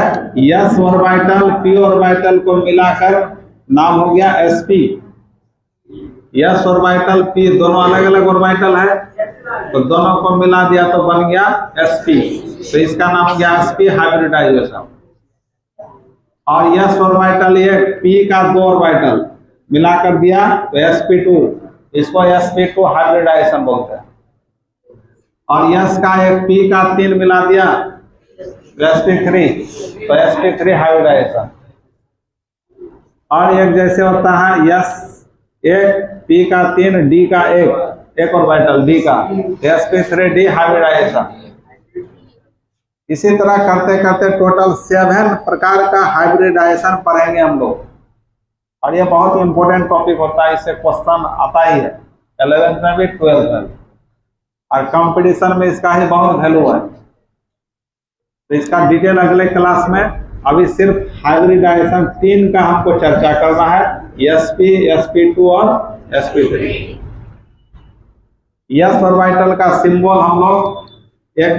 s ऑर्बिटल p ऑर्बिटल को मिलाकर नाम हो गया sp। s ऑर्बिटल p दोनों अलग अलग ऑर्बिटल है, तो दोनों को मिला दिया तो बन गया sp। तो इसका नाम हो गया sp हाइब्रिडाइजेशन। और s ऑर्बिटल ये p का 2 ऑर्बिटल मिलाकर दिया तो sp2, इसको sp2 हाइब्रिडाइजेशन बोलते हैं। और s का एक p का 3 मिला दिया sp3, तो sp3 हाइब्रिडाइजेशन। और एक जैसे होता है यस एक, पी का 3, डी का एक ऑर्बिटल डी का, sp3d हाइब्रिडाइजेशन। इसी तरह करते करते टोटल 7 प्रकार का हाइब्रिडाइजेशन पढ़ेंगे हम लोग, और ये बहुत इंपॉर्टेंट टॉपिक होता है, इससे क्वेश्चन आता ही है 11th में भी 12th में भी, और कंपटीशन में इसका ही बहुत वैल्यू है। तो इसका डिटेल अगले क्लास में, अभी सिर्फ हाइब्रिडाइजेशन 3 का हमको चर्चा करना है, sp, sp2 और sp3। यस ऑर्बिटल का सिंबल हम लोग एक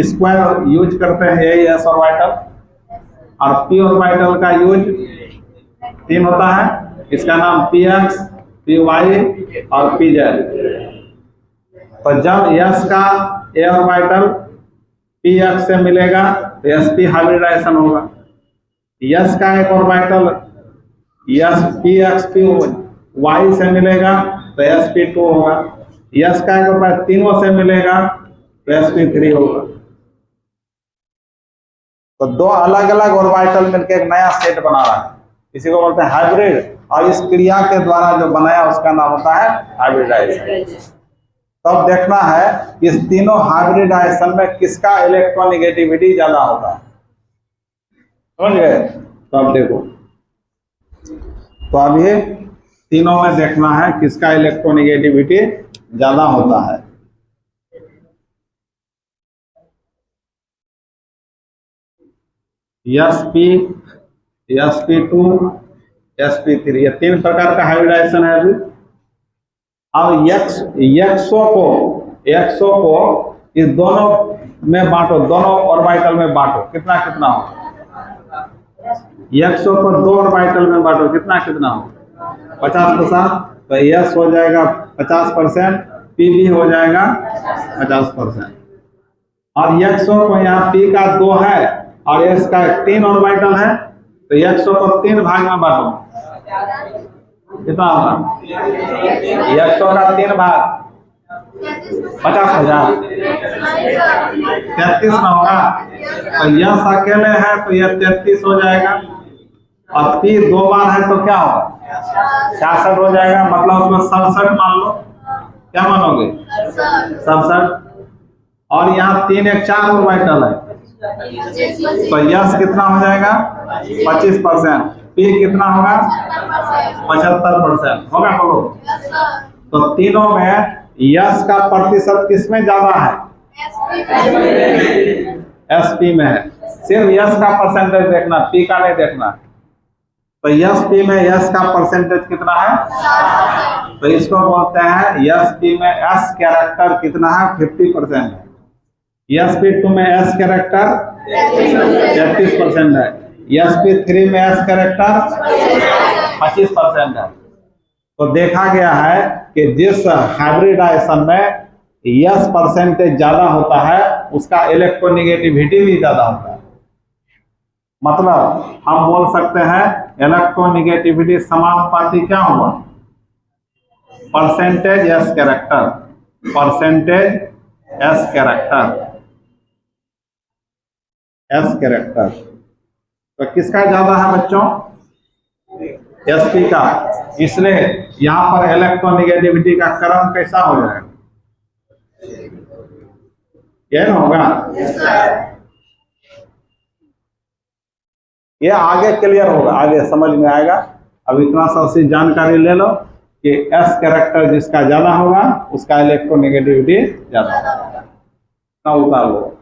स्क्वायर यूज करते हैं, यही एस ऑर्बिटल, और पी ऑर्बिटल का यूज 3 होता है, इसका नाम पी एक्स, पी वाई और पी जेड। तो जब यस का ए ऑर्बिटल पी एक्स से मिलेगा तो एस पी हाइब्रिडाइजेशन होगा, यस का एक orbital S P X P Y से मिलेगा तो एस पी टू होगा, यस का एक ऑर्बिटल तीनों से मिलेगा तो sp3 होगा। तो दो अलग अलग ऑर्बिटल मिलकर एक नया सेट बना रहा है, इसी को बोलते हैं हाइब्रिड, और इस क्रिया के द्वारा जो बनाया उसका नाम होता है हाइब्रिडाइजेशन। तब देखना है इस तीनों हाइब्रिडाइजेशन में किसका इलेक्ट्रोनेगेटिविटी ज्यादा होता है, समझ गए? तो अब देखो, तो अब ये तीनों में देखना है किसका इलेक्ट्रोनेगेटिविटी ज्यादा होता है। sp, sp2, sp3, ये 3 प्रकार का हाइब्रिडाइजेशन है अभी। अब एक्सो को इस दोनों में बांटो, दोनों ऑर्बिटल में बांटो, कितना कितना होगा? एक्सो को 2 ऑर्बिटल में बांटो, कितना कितना होगा? 50%। तो यस हो जाएगा 50%, पी भी हो जाएगा 50%। और एक्सो को यहाँ पी का 2 है और एस का 3 ऑर्बिटल है, तो एक्सो को 3 भाग में बांटो, कितना होगा? एक्सो का 3 भाग 50,000, 33 में होगा। तो यस अकेले है तो यह 33 हो जाएगा, और पी 2 बार है तो क्या होगा? 66 हो जाएगा, मतलब उसमें 67 मान लो, क्या मानोगे? 67। और यहाँ 3 एक 4 ऑर्बिटल है, तो यस कितना हो जाएगा? 25%, पी कितना होगा? 75% होगा, बोलो। तो तीनों में यस का प्रतिशत किसमें ज्यादा है? एसपी में है। सिर्फ यस का परसेंटेज देखना, पी का नहीं देखना। तो यस पी में यस का परसेंटेज कितना है? तो इसको बोलते हैं यस पी में एस कैरेक्टर कितना है? 50% है। यस पी टू में एस कैरेक्टर 33% है, यस पी थ्री में एस कैरेक्टर 25% है। तो देखा गया है कि जिस हाइब्रिडाइजेशन में यस परसेंटेज ज्यादा होता है उसका इलेक्ट्रोनेगेटिविटी भी ज्यादा होता है। मतलब हम बोल सकते हैं इलेक्ट्रोनेगेटिविटी समानुपाती क्या हुआ? Percentage S character, percentage S character, S character. तो किसका ज्यादा है बच्चों? एसपी का। इसलिए यहां पर इलेक्ट्रोनेगेटिविटी का क्रम कैसा हो जाएगा? यह होगा। ये आगे क्लियर होगा, आगे समझ में आएगा। अब इतना सा जानकारी ले लो कि एस कैरेक्टर जिसका ज्यादा होगा उसका इलेक्ट्रोनेगेटिविटी ज्यादा होगा। ना उतार लो।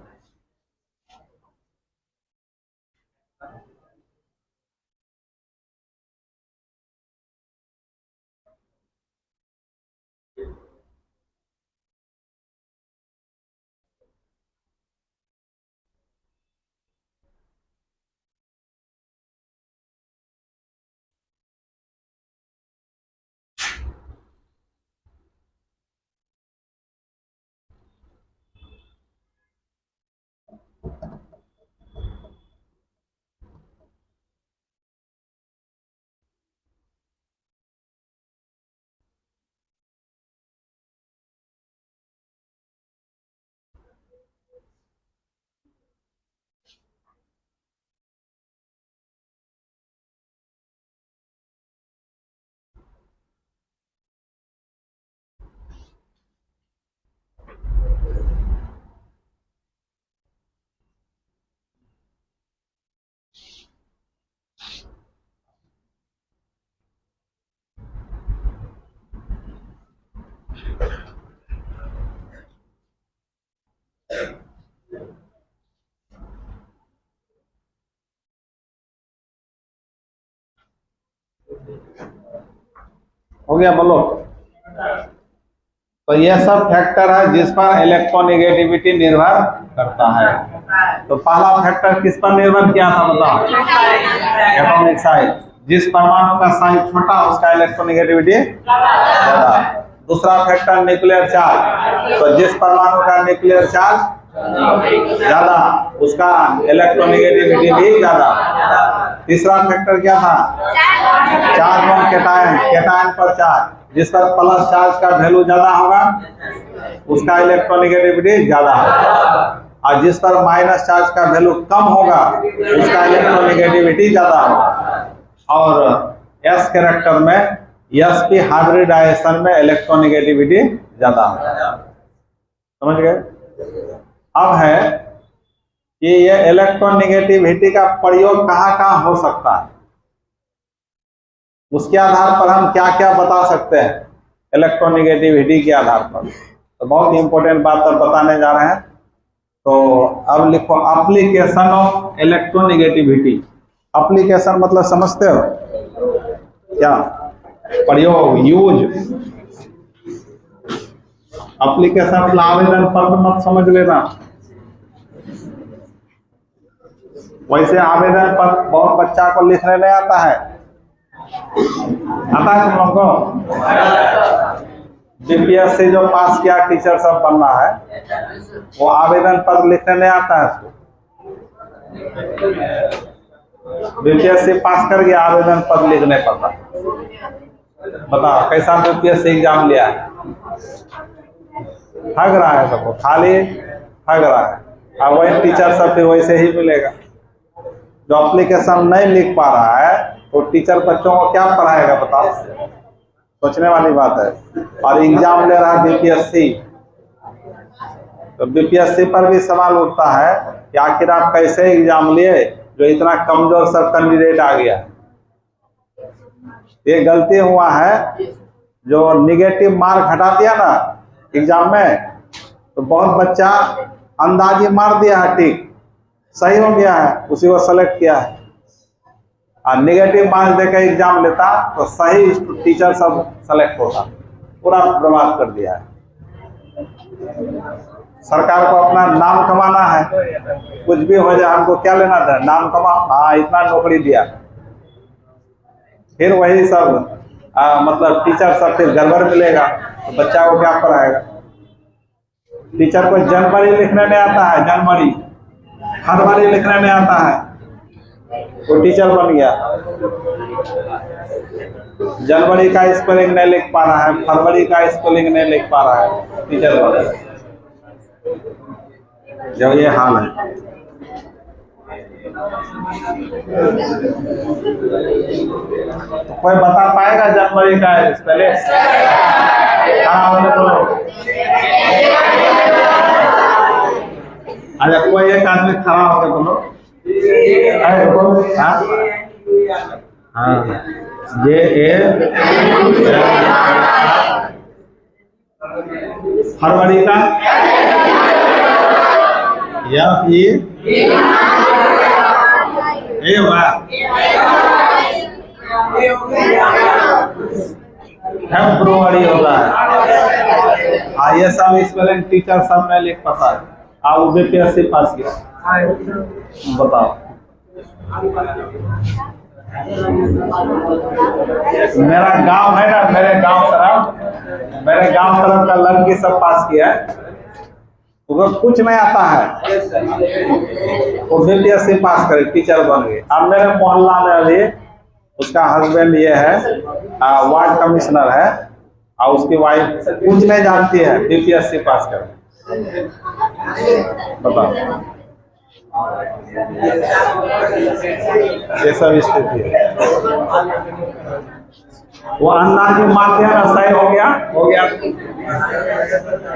गया, बोलो। तो ये सब फैक्टर है जिस पर इलेक्ट्रोनेगेटिविटी निर्भर करता है। तो पहला फैक्टर किस पर निर्भर किया था बताओ? Atomic size. जिस परमाणु का साइज छोटा उसका इलेक्ट्रोनेगेटिविटी ज्यादा। दूसरा फैक्टर न्यूक्लियर चार्ज। तो जिस परमाणु का न्यूक्लियर चार्ज ज्यादा उसका इलेक्ट्रोनेगेटिविटी भी ज्यादा। तीसरा फैक्टर क्या था? चार्ज ऑन कैटायन, कैटायन पर चार्ज। जिस पर प्लस चार्ज का वैल्यू ज्यादा होगा उसका इलेक्ट्रोनेगेटिविटी ज्यादा होगा, और जिस पर माइनस चार्ज का वैल्यू कम होगा उसका इलेक्ट्रोनेगेटिविटी ज्यादा होगा। और एस कैरेक्टर में sp हाइब्रिडाइजेशन में इलेक्ट्रोनेगेटिविटी ज्यादा होगा। समझ गए? अब है कि ये इलेक्ट्रोनेगेटिविटी का प्रयोग कहाँ कहाँ हो सकता है, उसके आधार पर हम क्या क्या बता सकते हैं इलेक्ट्रोनेगेटिविटी के आधार पर। तो बहुत इंपॉर्टेंट बात अब बताने जा रहे हैं। तो अब लिखो एप्लीकेशन ऑफ इलेक्ट्रोनेगेटिविटी। एप्लीकेशन मतलब समझते हो क्या? प्रयोग, यूज। एप्लीकेशन मतलब आवेदन पत्र मत समझ लेना। वैसे आवेदन पत्र बहुत बच्चा को लिखने नहीं आता है। आता है तुम लोगों को? बीपीएससी जो पास किया टीचर सब बनना है वो आवेदन पत्र लिखने नहीं आता है उसको। बीपीएससी पास कर गया, आवेदन पत्र लिखने पड़ता। बताओ कैसा बीपीएससी एग्जाम लिया है? ठग रहा है सबको, खाली ठग रहा है। और वही टीचर सब फिर वैसे ही मिलेगा। जो एप्लीकेशन नहीं लिख पा रहा है तो टीचर बच्चों को क्या पढ़ाएगा बताओ? सोचने वाली बात है। और एग्जाम ले रहा है बीपीएससी, तो बीपीएससी पर भी सवाल उठता है कि आखिर आप कैसे एग्जाम लिए जो इतना कमजोर सब कैंडिडेट आ गया। ये गलती हुआ है, जो निगेटिव मार्क हटा दिया ना एग्जाम में, तो बहुत बच्चा अंदाजी मार दिया है, ठीक सही हो गया है, उसी को सेलेक्ट किया है। और निगेटिव मार्क्स देकर एग्जाम लेता तो सही टीचर सब सेलेक्ट होता। पूरा बर्बाद कर दिया है। सरकार को अपना नाम कमाना है, कुछ भी हो जाए हमको क्या लेना था, नाम कमा, हाँ इतना नौकरी दिया। फिर वही सब मतलब टीचर सब फिर गड़बड़ मिलेगा तो बच्चा को क्या पढ़ाएगा? टीचर को जनवरी लिखने नहीं आता है, जनवरी, फरवरी लिखने नहीं आता है, वो टीचर बन गया। जनवरी का स्पेलिंग नहीं लिख पा रहा है, फरवरी का स्पेलिंग नहीं लिख पा रहा है, टीचर बन गया। जब ये हाल है तो कोई बता पाएगा जनवरी का स्पेलिंग? अच्छा कोई एक आदमी खड़ा होकर बोलो। हाँ जे ए फरवरी का एफ ई फेब्रुआरी होता है। ये सब स्पेलिंग टीचर सब नहीं लिख पाता है। आप बीपीएससी पास किया, बताओ। मेरा गांव है ना, मेरे गांव तरफ का लड़की सब पास किया है, तो कुछ नहीं आता है, वो बीपीएससी पास करे टीचर बन गए। अब मेरे मोहल्ला में अभी उसका हस्बैंड ये है वार्ड कमिश्नर है, और उसकी वाइफ कुछ नहीं जानती है, बीपीएससी पास कर। बताओ, ये सब स्थिति है। वो अंदाजी मारते हैं ना, सही हो गया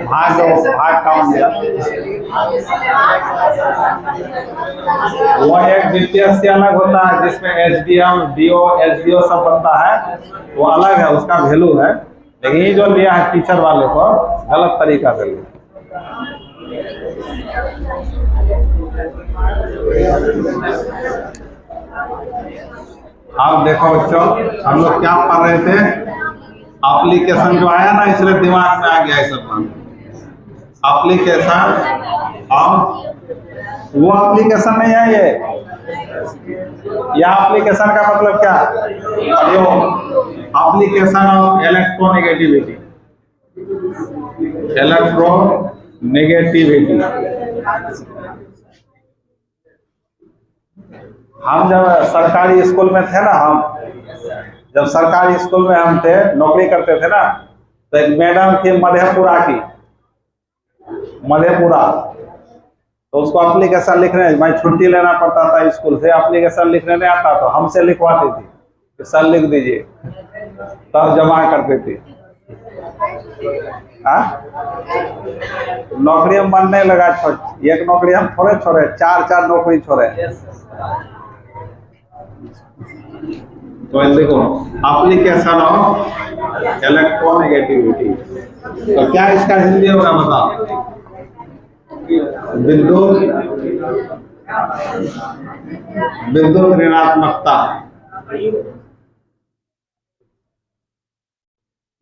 भाग काउंट दिया। वो एक बीपीएससी अलग होता है जिसमें एसडीएम डीओ एसडीओ सब बनता है, वो अलग है, उसका वैल्यू है। लेकिन ये जो लिया है टीचर वाले को गलत तरीका से लिया। आप देखो बच्चों, हम लोग क्या पढ़ रहे थे? एप्लीकेशन जो आया ना, इसलिए दिमाग में आ गया है सब बात। एप्लीकेशन, हम वो एप्लीकेशन नहीं है ये। एप्लीकेशन का मतलब क्या? Application of electronegativity. इलेक्ट्रोनेगेटिविटी। हम जब सरकारी स्कूल में थे ना, जब सरकारी स्कूल में हम थे, नौकरी करते थे ना, तो एक मैडम थी मधेपुरा की, मधेपुरा। तो उसको एप्लीकेशन लिखने, मैं छुट्टी लेना पड़ता था स्कूल से, एप्लीकेशन लिखने नहीं आता तो हमसे लिखवाती थी कि सर लिख दीजिए, तब जमा करते थे। नौकरी में मन नहीं लगा, एक नौकरी हम थोड़े छोड़े, चार नौकरी छोड़े। तो देखो, एप्लीकेशन ऑफ इलेक्ट्रोनेगेटिविटी, तो क्या इसका हिंदी होगा बताओ? विद्युत ऋणात्मकता।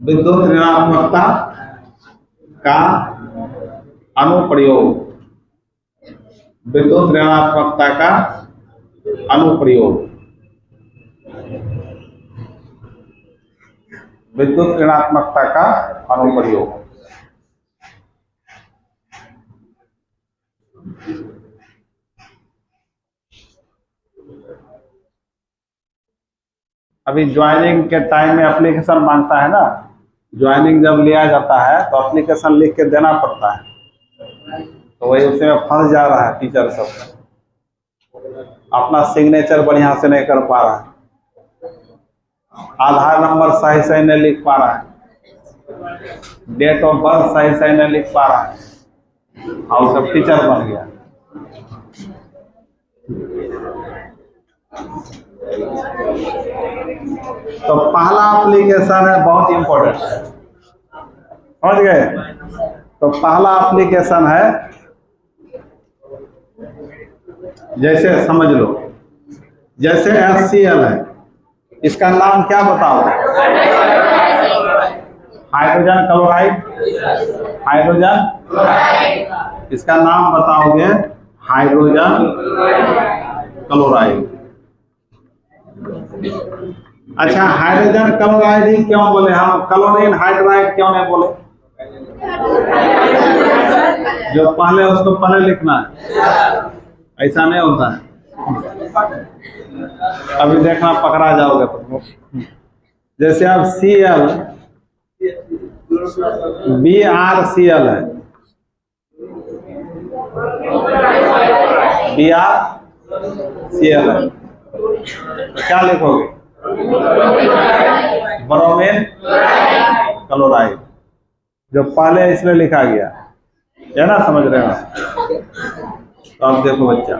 विद्युत ऋणात्मकता का अनुप्रयोग। विद्युत ऋणात्मकता का अनुप्रयोग। विद्युत ऋणात्मकता का अनुप्रयोग। अभी ज्वाइनिंग के टाइम में एप्लीकेशन मांगता है ना, ज्वाइनिंग जब लिया जाता है तो एप्लीकेशन लिख के देना पड़ता है। तो वही उसमें फंस जा रहा है टीचर सब, अपना सिग्नेचर बढ़िया से नहीं कर पा रहा है, आधार नंबर सही सही नहीं लिख पा रहा है, डेट ऑफ बर्थ सही सही नहीं लिख पा रहा है, और सब टीचर बन गया। तो पहला एप्लीकेशन है बहुत इंपॉर्टेंट, समझ गए? तो पहला एप्लीकेशन है, जैसे समझ लो, जैसे HCl है, इसका नाम क्या बताओ? Hydrogen chloride. हाइड्रोजन, इसका नाम बताओगे हाइड्रोजन क्लोराइड। अच्छा, हाइड्रोजन क्लोराइड ही क्यों बोले हम? क्लोरीन हाइड्राइड क्यों नहीं बोले? जो पहले उसको पहले लिखना है, ऐसा नहीं होता है। अभी देखना पकड़ा जाओगे तो। जैसे अब Cl, BrCl है, BrCl है, तो क्या लिखोगे? ब्रोमीन क्लोराइड, जो पहले इसमें लिखा गया है ना, समझ रहे हो? तो अब देखो बच्चा,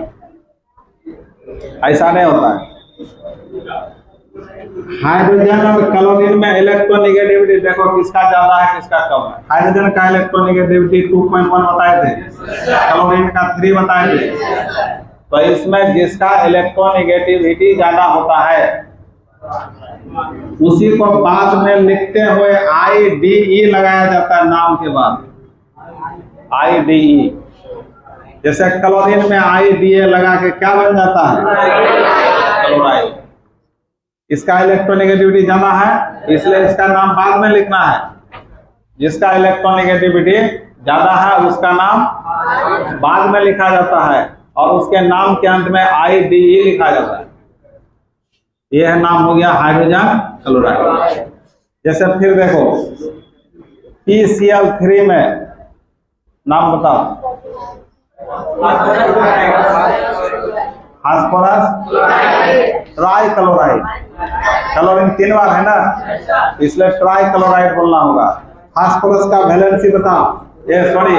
ऐसा नहीं होता है। हाइड्रोजन और क्लोरीन में इलेक्ट्रोनेगेटिविटी देखो किसका ज्यादा है किसका कम है। हाइड्रोजन का इलेक्ट्रोनेगेटिविटी 2.1 बताए थे, क्लोरीन का 3 बताए थे। तो इसमें जिसका इलेक्ट्रोनेगेटिविटी ज्यादा होता है उसी को बाद में लिखते हुए IDE लगाया जाता है, नाम के बाद IDE। जैसे क्लोरीन में IDA लगा के क्या बन जाता है? क्लोराइड। इसका इलेक्ट्रोनेगेटिविटी ज्यादा है इसलिए इसका नाम बाद में लिखना है। जिसका इलेक्ट्रोनेगेटिविटी ज्यादा है उसका नाम बाद में लिखा जाता है और उसके नाम के अंत में IDE लिखा जाता है। यह नाम हो गया हाइड्रोजन क्लोराइड। जैसे फिर देखो PCl3 में नाम बताओ। Phosphorus try chloride. क्लोरीन 3 बार है ना, इसलिए ट्राई क्लोराइड बोलना होगा। फास्फोरस का वैलेंसी बताओ, ये सॉरी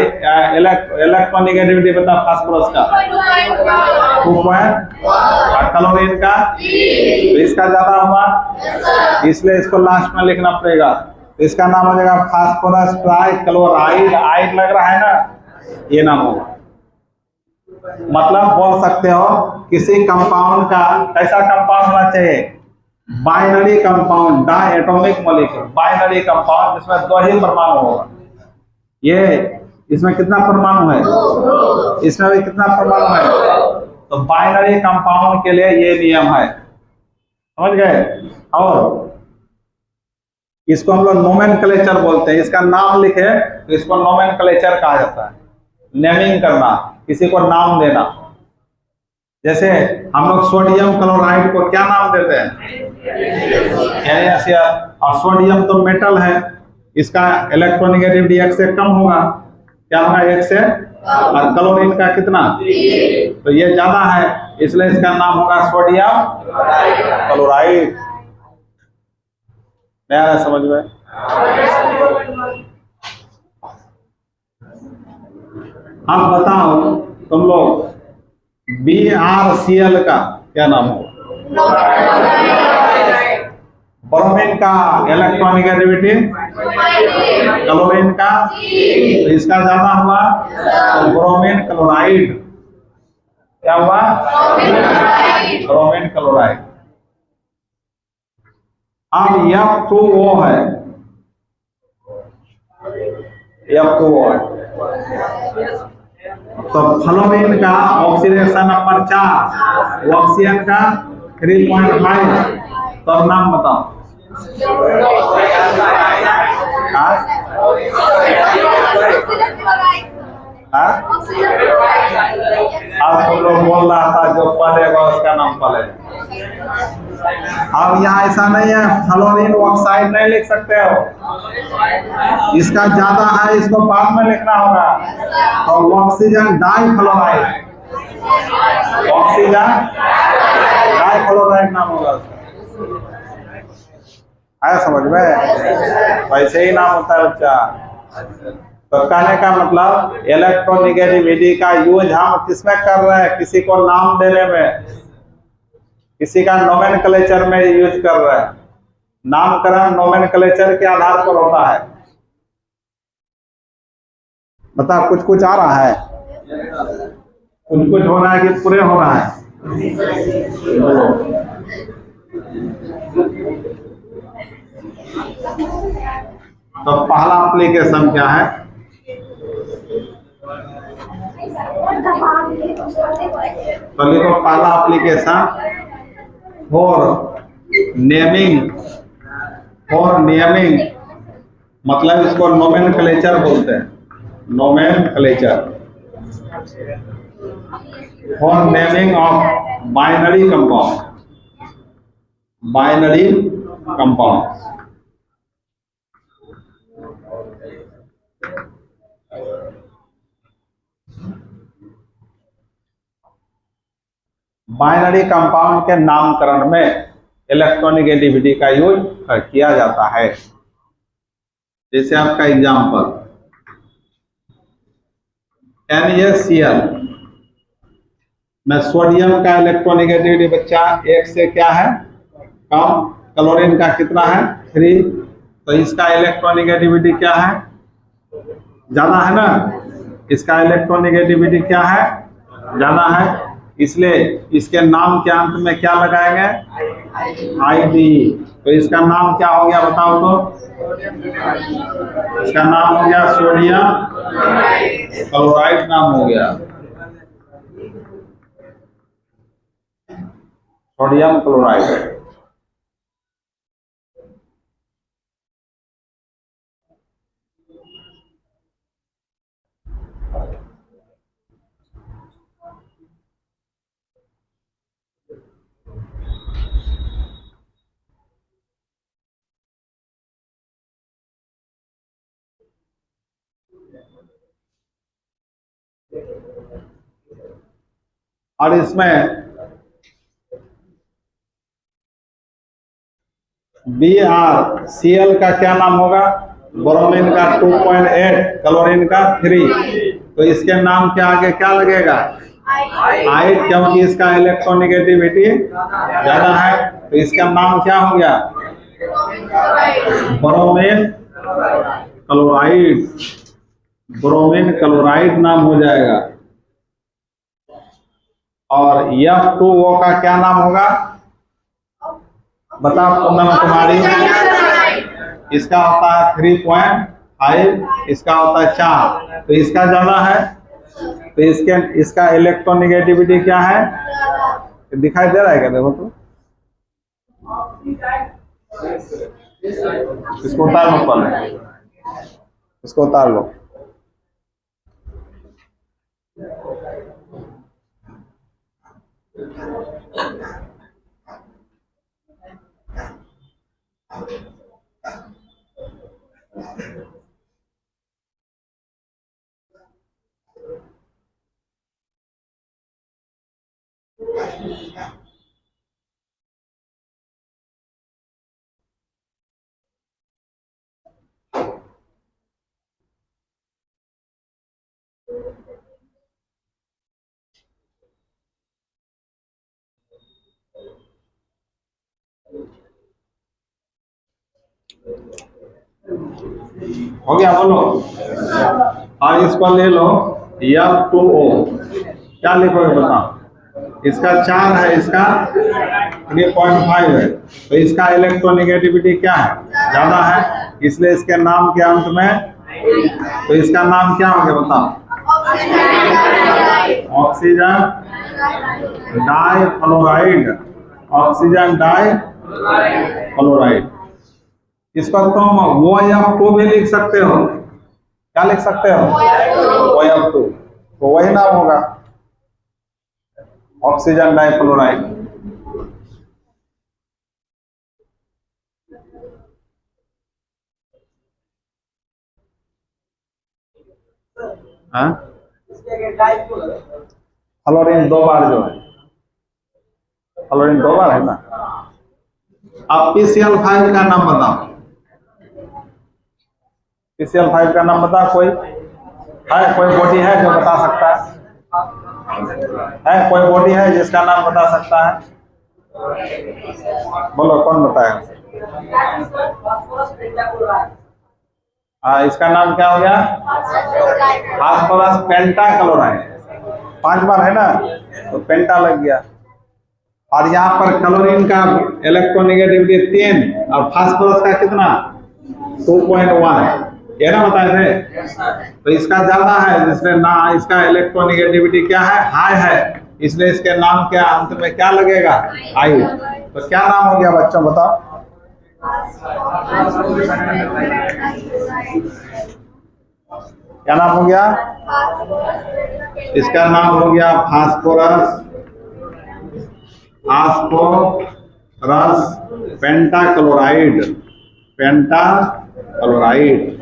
इलेक्ट्रोनेगेटिविटी बताओ फास्फोरस का 2 और क्लोरीन का, तो इसका ज्यादा हुआ इसलिए इसको लास्ट में लिखना पड़ेगा। तो इसका नाम हो जाएगा फास्फोरस ट्राई क्लोराइड। आइड लग रहा है ना, ये नाम होगा। मतलब बोल सकते हो किसी कंपाउंड का कैसा कंपाउंड होना चाहिए? Binary compound, diatomic molecule, binary compound जिसमें दो ही परमाणु होगा। ये इसमें कितना परमाणु है? इसमें भी कितना परमाणु है? तो बाइनरी कंपाउंड के लिए ये नियम है, समझ गए। और इसको हम लोग नोमेनक्लेचर बोलते हैं। इसका नाम लिखे तो इसको नोमेनक्लेचर कहा जाता है। नेमिंग करना, किसी को नाम देना। जैसे हम लोग सोडियम क्लोराइड को क्या नाम देते हैं? NaCl। और सोडियम तो मेटल है, इसका इलेक्ट्रोनेगेटिविटी 1 से कम होगा। क्या होगा? 1 से। और क्लोरीन का कितना? तो ये ज्यादा है, इसलिए इसका नाम होगा सोडियम क्लोराइड। नया समझ में? अब बताओ तुम लोग, BrCl का क्या नाम होगा? ब्रोमीन का इलेक्ट्रोनेगेटिविटी, क्लोरीन का, तो इसका ज्यादा हुआ तो ब्रोमीन क्लोराइड। क्या हुआ? Bromine chloride. अब F2O है, F2O है। तो फ्लोरीन का ऑक्सीडेशन नंबर 4, ऑक्सीजन का 3.5। तो नाम बताओ। अब तुम लोग बोल रहा था जो पढ़ेगा उसका नाम पढ़ेगा। अब यहाँ ऐसा नहीं है, फ्लोरीन ऑक्साइड नहीं लिख सकते हो, इसका ज्यादा है, इसको बाद में लिखना होगा। तो ऑक्सीजन डाइफ्लोराइड, ऑक्सीजन डाइफ्लोराइड नाम होगा उसका। आया समझ में? वैसे ही नाम होता है बच्चा। तो कहने का मतलब इलेक्ट्रोनेगेटिविटी का यूज हम किसमें कर रहे हैं? किसी को नाम देने में, किसी का नोमेनक्लेचर में यूज कर रहे हैं। नामकरण नोमेनक्लेचर के आधार पर होता है। बता, कुछ कुछ आ रहा है? कुछ कुछ हो रहा है कि पूरे हो रहा है? तो पहला एप्लीकेशन क्या है? तो लिखो पहला application for naming, for naming मतलब इसको नोमेनक्लेचर बोलते हैं, nomenclature for naming of binary compound, binary compound. Binary compound के नामकरण में इलेक्ट्रोनेगेटिविटी का यूज किया जाता है। जैसे आपका एग्जांपल NaCl में सोडियम का इलेक्ट्रोनेगेटिविटी बच्चा 1 से क्या है? कम। क्लोरीन का कितना है? 3। तो इसका इलेक्ट्रोनेगेटिविटी क्या है? ज्यादा है ना। इसका इलेक्ट्रोनेगेटिविटी क्या है? ज्यादा है, इसलिए इसके नाम के अंत में क्या लगाएंगे? ID। तो इसका नाम क्या हो गया बताओ तो? इसका नाम हो गया सोडियम क्लोराइड नाम हो गया, सोडियम क्लोराइड। और इसमें BrCl का क्या नाम होगा? ब्रोमीन का 2.8, क्लोरीन का 3। तो इसके नाम के आगे क्या लगेगा? I, क्योंकि इसका इलेक्ट्रोनेगेटिविटी ज्यादा है। तो इसका नाम क्या हो गया? ब्रोमीन क्लोराइड, ब्रोमीन क्लोराइड नाम हो जाएगा। और F2O का क्या नाम होगा? बताओ पूनम कुमारी। इसका होता है 3.5, इसका होता है 4, तो इसका ज्यादा है, तो इसका इलेक्ट्रोनेगेटिविटी क्या है, दिखाई दे रहा है क्या, देखो तो इसको उतार लो, पहले इसको उतार लो। हो गया, बोलो। और इसको ले लो F2O, क्या लिखोगे बताओ। इसका 4 है, इसका 3.5 है, तो इसका इलेक्ट्रोनेगेटिविटी क्या है, ज्यादा है, इसलिए इसके नाम के अंत में, तो इसका नाम क्या हो गया बताओ, ऑक्सीजन डाइफ्लोराइड, ऑक्सीजन डाइफ्लोराइड। इसको तुम OF2 भी लिख सकते हो, क्या लिख सकते हो, OF2, तो वही नाम होगा, ऑक्सीजन डाइफ्लोराइड। फ्लोरीन 2 बार जो है, फ्लोरीन 2 बार है ना। अब PCl5 का नाम बताओ, PCl5 का नाम बताओ, कोई है, कोई बॉडी है जो बता सकता है, कोई बॉडी है जिसका नाम बता सकता है, बोलो कौन बताएगा। इसका नाम क्या हो गया, फास्फोरस पेंटाक्लोराइड, 5 बार है ना, तो पेंटा लग गया। और यहाँ पर क्लोरीन का इलेक्ट्रोनेगेटिविटी 3 और फास्फोरस का कितना 2.1, ये ना बताए थे, तो इसका ज्यादा है, जिसमें ना इसका इलेक्ट्रोनेगेटिविटी क्या है, हाई है, इसलिए इसके नाम के अंत में क्या लगेगा, आई। तो क्या नाम हो गया बच्चों बताओ, क्या नाम हो गया, इसका नाम हो गया फास्फोरस पेंटाक्लोराइड, पेंटाक्लोराइड।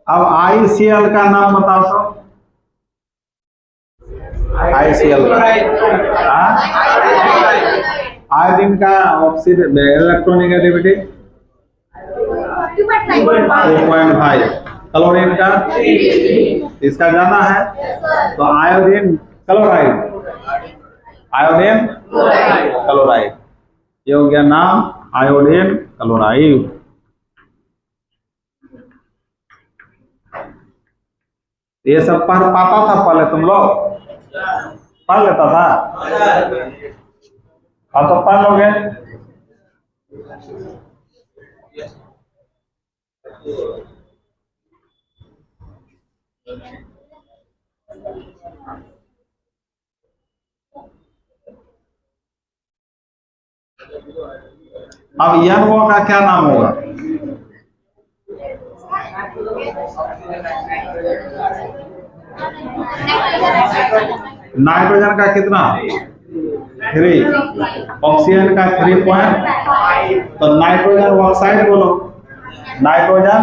अब ICl का नाम बताओ तो, ICl आयोडीन का ऑक्सीजन इलेक्ट्रोनेगेटिविटी 2.5, क्लोरीन का, इसका ज्यादा है, तो आयोडीन क्लोराइड, आयोडीन क्लोराइड, ये हो गया नाम आयोडीन क्लोराइड। ये सब पढ़ पाता था पहले, तुम लोग पढ़ लेता था, अब तो पढ़ लोगे। अब NO का क्या नाम होगा, नाइट्रोजन का कितना 3, ऑक्सीजन का 3.5, तो नाइट्रोजन ऑक्साइड बोलो, नाइट्रोजन,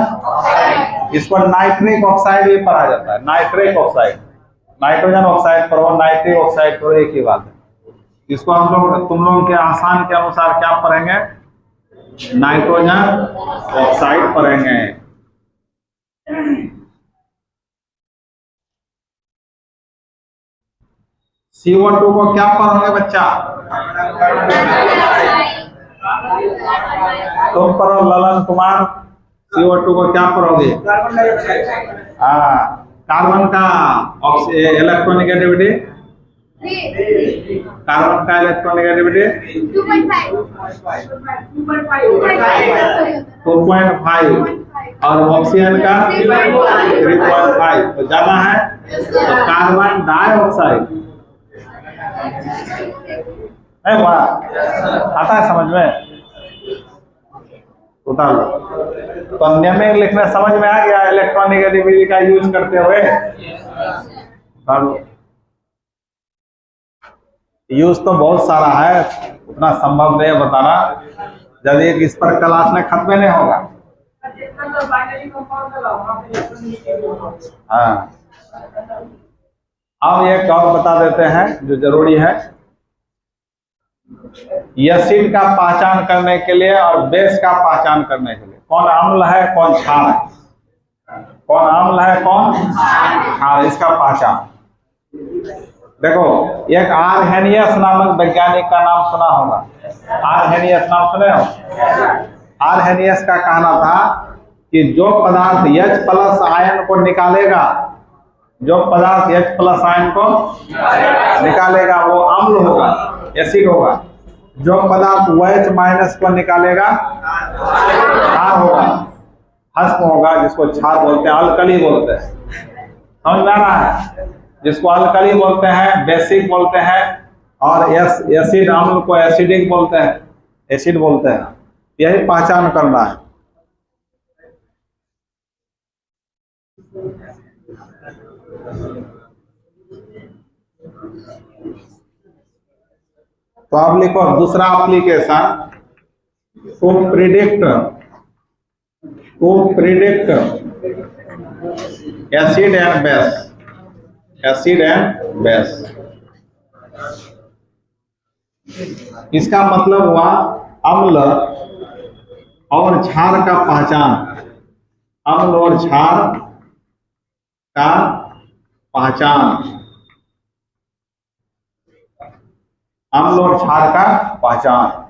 इसको नाइट्रिक ऑक्साइड भी पढ़ा जाता है, नाइट्रिक ऑक्साइड, नाइट्रोजन ऑक्साइड पर नाइट्रिक ऑक्साइड पर एक ही बात है। इसको हम लोग तुम लोगों के आसान के अनुसार क्या पढ़ेंगे, नाइट्रोजन ऑक्साइड पढ़ेंगे। CO2 को क्या पढ़ोगे बच्चा, तुम पढ़ो ललन कुमार, CO2 को क्या पढ़ोगे? हाँ, कार्बन का इलेक्ट्रोनेगेटिविटी, कार्बन का इलेक्ट्रोनेगेटिविटी 2.5 और ऑक्सीजन का 3.5, तो ज्यादा है तो कार्बन डाइऑक्साइड है। वाह, आता है समझ में? उतार लो। तो नियमित लिखना समझ में आ गया इलेक्ट्रोनेगेटिविटी का यूज करते हुए? यूज तो बहुत सारा है, उतना संभव नहीं है बताना, जब एक इस पर क्लास में खत्म नहीं होगा। हाँ, अब एक और बता देते हैं जो जरूरी है। एसिड का पहचान करने के लिए और बेस का पहचान करने के लिए, कौन अम्ल है कौन क्षार है, कौन अम्ल है कौन क्षार, इसका पहचान देखो। एक आरहेनियस नामक वैज्ञानिक का नाम सुना होगा, आरहेनियस नाम सुने हो? आरहेनियस का कहना था कि जो पदार्थ H+ आयन को निकालेगा, जो पदार्थ H+ आयन को निकालेगा वो अम्ल होगा, एसिड होगा। जो पदार्थ OH- को निकालेगा क्षार होगा, भस्म होगा, जिसको क्षार बोलते हैं, अल्कली बोलते हैं। समझ में आ रहा है? जिसको अल्कली बोलते हैं, बेसिक बोलते हैं, और एसिड अम्ल को एसिडिक बोलते हैं, एसिड बोलते हैं। यही पहचान करना है। तो आप लिखो दूसरा application, to predict acid and base, acid and base. इसका मतलब हुआ अम्ल और क्षार का पहचान, अम्ल और क्षार का पहचान, अम्ल और क्षार का पहचान।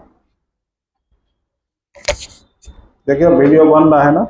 देखिए वीडियो बन रहा है ना?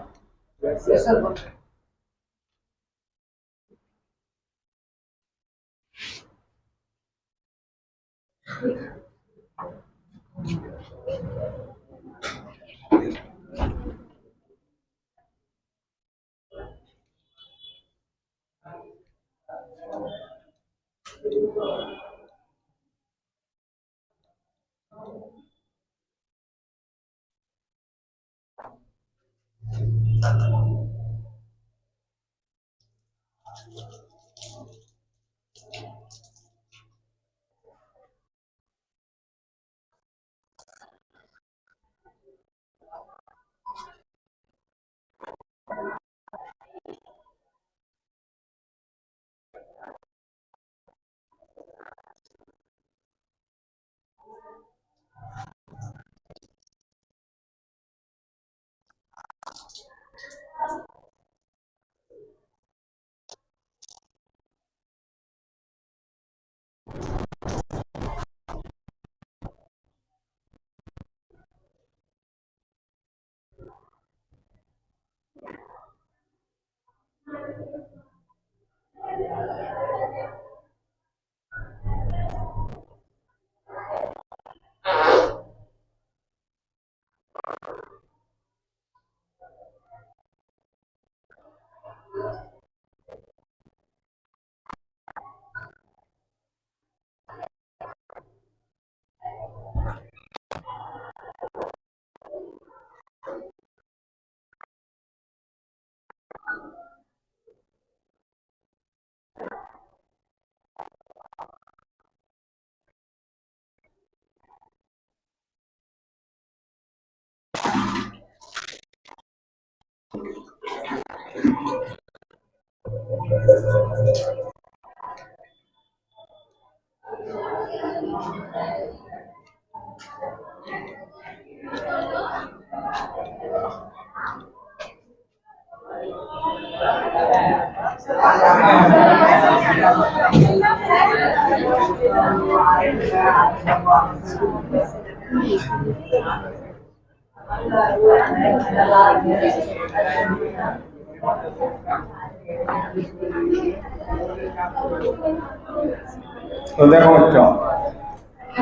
तो देखो बच्चों,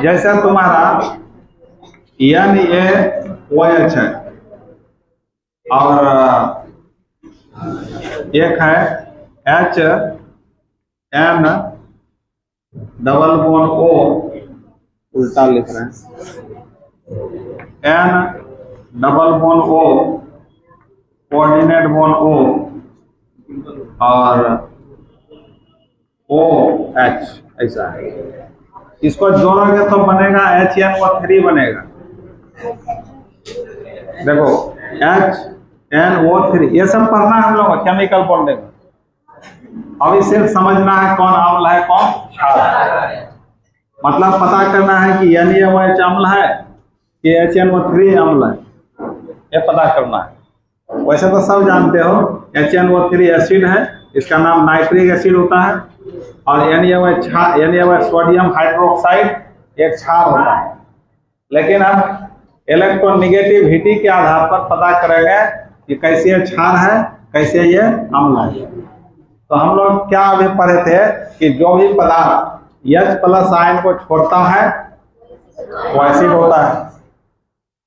जैसे तुम्हारा एन ए ओ एच है और एक है H N double bond O, उल्टा लिख रहे हैं, N double bond O coordinate bond O और ओ एच, ऐसा है। इसको जोड़ोगे तो बनेगा HNO3 बनेगा। देखो HNO3, ये सब पढ़ना है हम लोग केमिकल बॉन्डिंग। अभी सिर्फ समझना है कौन अम्ल है कौन क्षार है, मतलब पता करना है कि NaOH अम्ल है कि HNO3 अम्ल है, ये पता करना है। वैसे तो सब जानते हो HNO3 एसिड है, इसका नाम नाइट्रिक एसिड होता है, और NaOH सोडियम हाइड्रोक्साइड एक क्षार होता है। लेकिन हम इलेक्ट्रोनेगेटिविटी के आधार पर पता करेंगे कि कैसे ये क्षार है कैसे ये अम्ल है। तो हम लोग क्या अभी पढ़े थे कि जो भी पदार्थ H+ आयन को छोड़ता है वो एसिड होता है,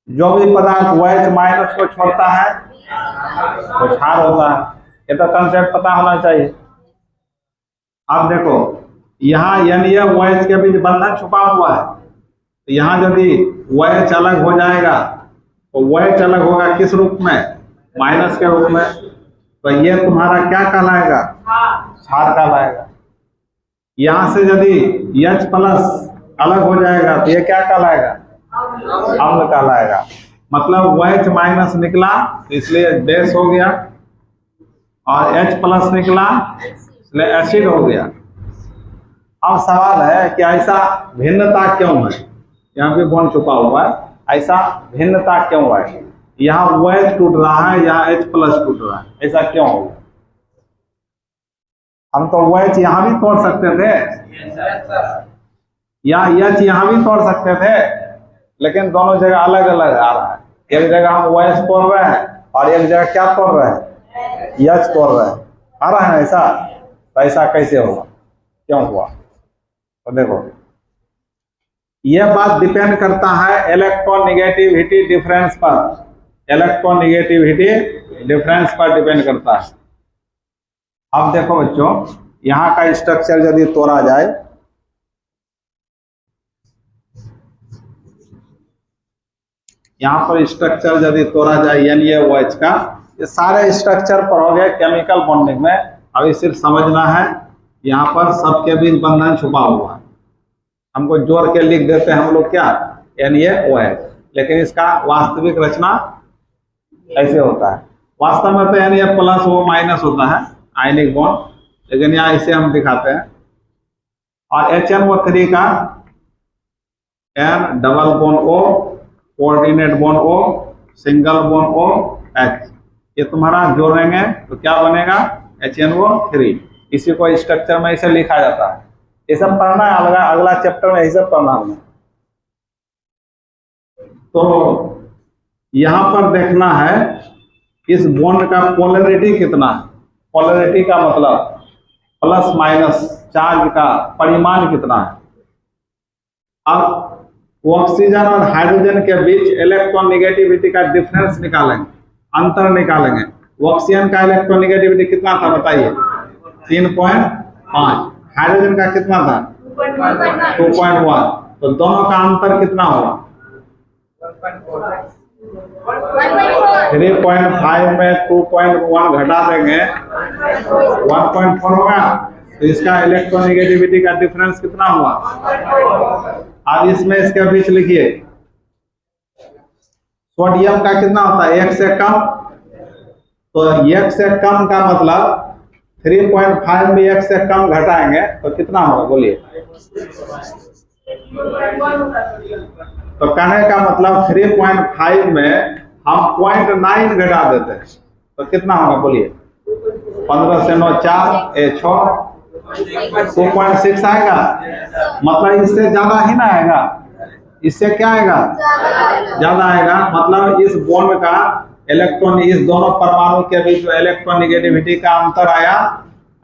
जो भी पदार्थ OH- को छोड़ता है वो क्षार होता है। ये तो कंसेप्ट पता होना चाहिए। अब देखो यहाँ NaOH के बीच बंधन छुपा हुआ है, तो यहाँ यदि OH अलग हो जाएगा तो OH अलग होगा किस रूप में, माइनस के रूप में, तो ये तुम्हारा क्या कहलाएगा, क्षार कहलाएगा। यहाँ से यदि H+ अलग हो जाएगा तो ये क्या कहलाएगा, अम्ल कहलाएगा। मतलब OH- निकला इसलिए बेस हो गया, और H+ निकला इसलिए एसिड हो गया। अब सवाल है कि ऐसा भिन्नता क्यों है, यहाँ पे बॉन्ड छुपा हुआ है, ऐसा भिन्नता क्यों है, यहाँ OH टूट रहा है यहाँ H+ टूट रहा है, ऐसा क्यों हो? हम तो OH यहाँ भी तोड़ सकते थे या H यहाँ भी तोड़ सकते थे, लेकिन दोनों जगह अलग अलग आ रहा है। एक जगह हम OH तोड़ रहे हैं और एक जगह क्या तोड़ रहे हैं, H तोड़ रहे हैं, आ रहा है ऐसा। तो ऐसा कैसे होगा, क्यों हुआ? तो देखो यह बात डिपेंड करता है इलेक्ट्रोनेगेटिविटी डिफरेंस पर, इलेक्ट्रोनेगेटिविटी डिफरेंस पर डिपेंड करता है। अब देखो बच्चों, यहाँ का स्ट्रक्चर यदि तोड़ा जाए, यहाँ पर स्ट्रक्चर यदि तोड़ा जाए NaOH का, ये सारे स्ट्रक्चर पर हो गए केमिकल बॉन्डिंग में। अभी सिर्फ समझना है यहाँ पर सबके बीच बंधन छुपा हुआ है। हमको जोड़ के लिख देते हैं हम लोग क्या, NaOH, लेकिन इसका वास्तविक रचना ऐसे होता है। वास्तव में तो Na+O- होता है आयनिक बॉन्ड, लेकिन यहाँ इसे हम दिखाते हैं। और HNO3 का N double bond O coordinate bond O single bond O H, ये तुम्हारा जोड़ेंगे तो क्या बनेगा, HNO3। इसी को स्ट्रक्चर में इसे लिखा जाता है। ये सब पढ़ना है, अगला चैप्टर में यही सब पढ़ना है। तो यहाँ पर देखना है इस बॉन्ड का पोलैरिटी कितना है। पोलैरिटी का मतलब प्लस- चार्ज का परिमाण कितना है। अब ऑक्सीजन और हाइड्रोजन के बीच इलेक्ट्रोनेगेटिविटी का डिफरेंस निकालेंगे, अंतर निकालेंगे। ऑक्सीजन का इलेक्ट्रोनेगेटिविटी कितना था बताइए, 3.5। हाइड्रोजन का कितना था, 2.1। तो दोनों का अंतर कितना होगा, 3.5 में 2.1 घटा देंगे 1.4 होगा। तो इसका इलेक्ट्रोनेगेटिविटी का डिफरेंस कितना हुआ। अब इसमें इसके बीच लिखिए, सोडियम का कितना होता है, 1 से कम। तो 1 से कम का मतलब 3.5 में 1 से कम घटाएंगे तो कितना होगा बोलिए। तो कहने का मतलब 3.5 में हम 0.9 घटा देते हैं तो कितना होगा बोलिए, 15 से 9 4 6 2.6 आएगा। मतलब इससे ज्यादा ही ना आएगा, इससे क्या आएगा, ज्यादा आएगा। मतलब इस बॉन्ड का इलेक्ट्रॉन, इस दोनों परमाणु के बीच जो इलेक्ट्रॉन निगेटिविटी का अंतर आया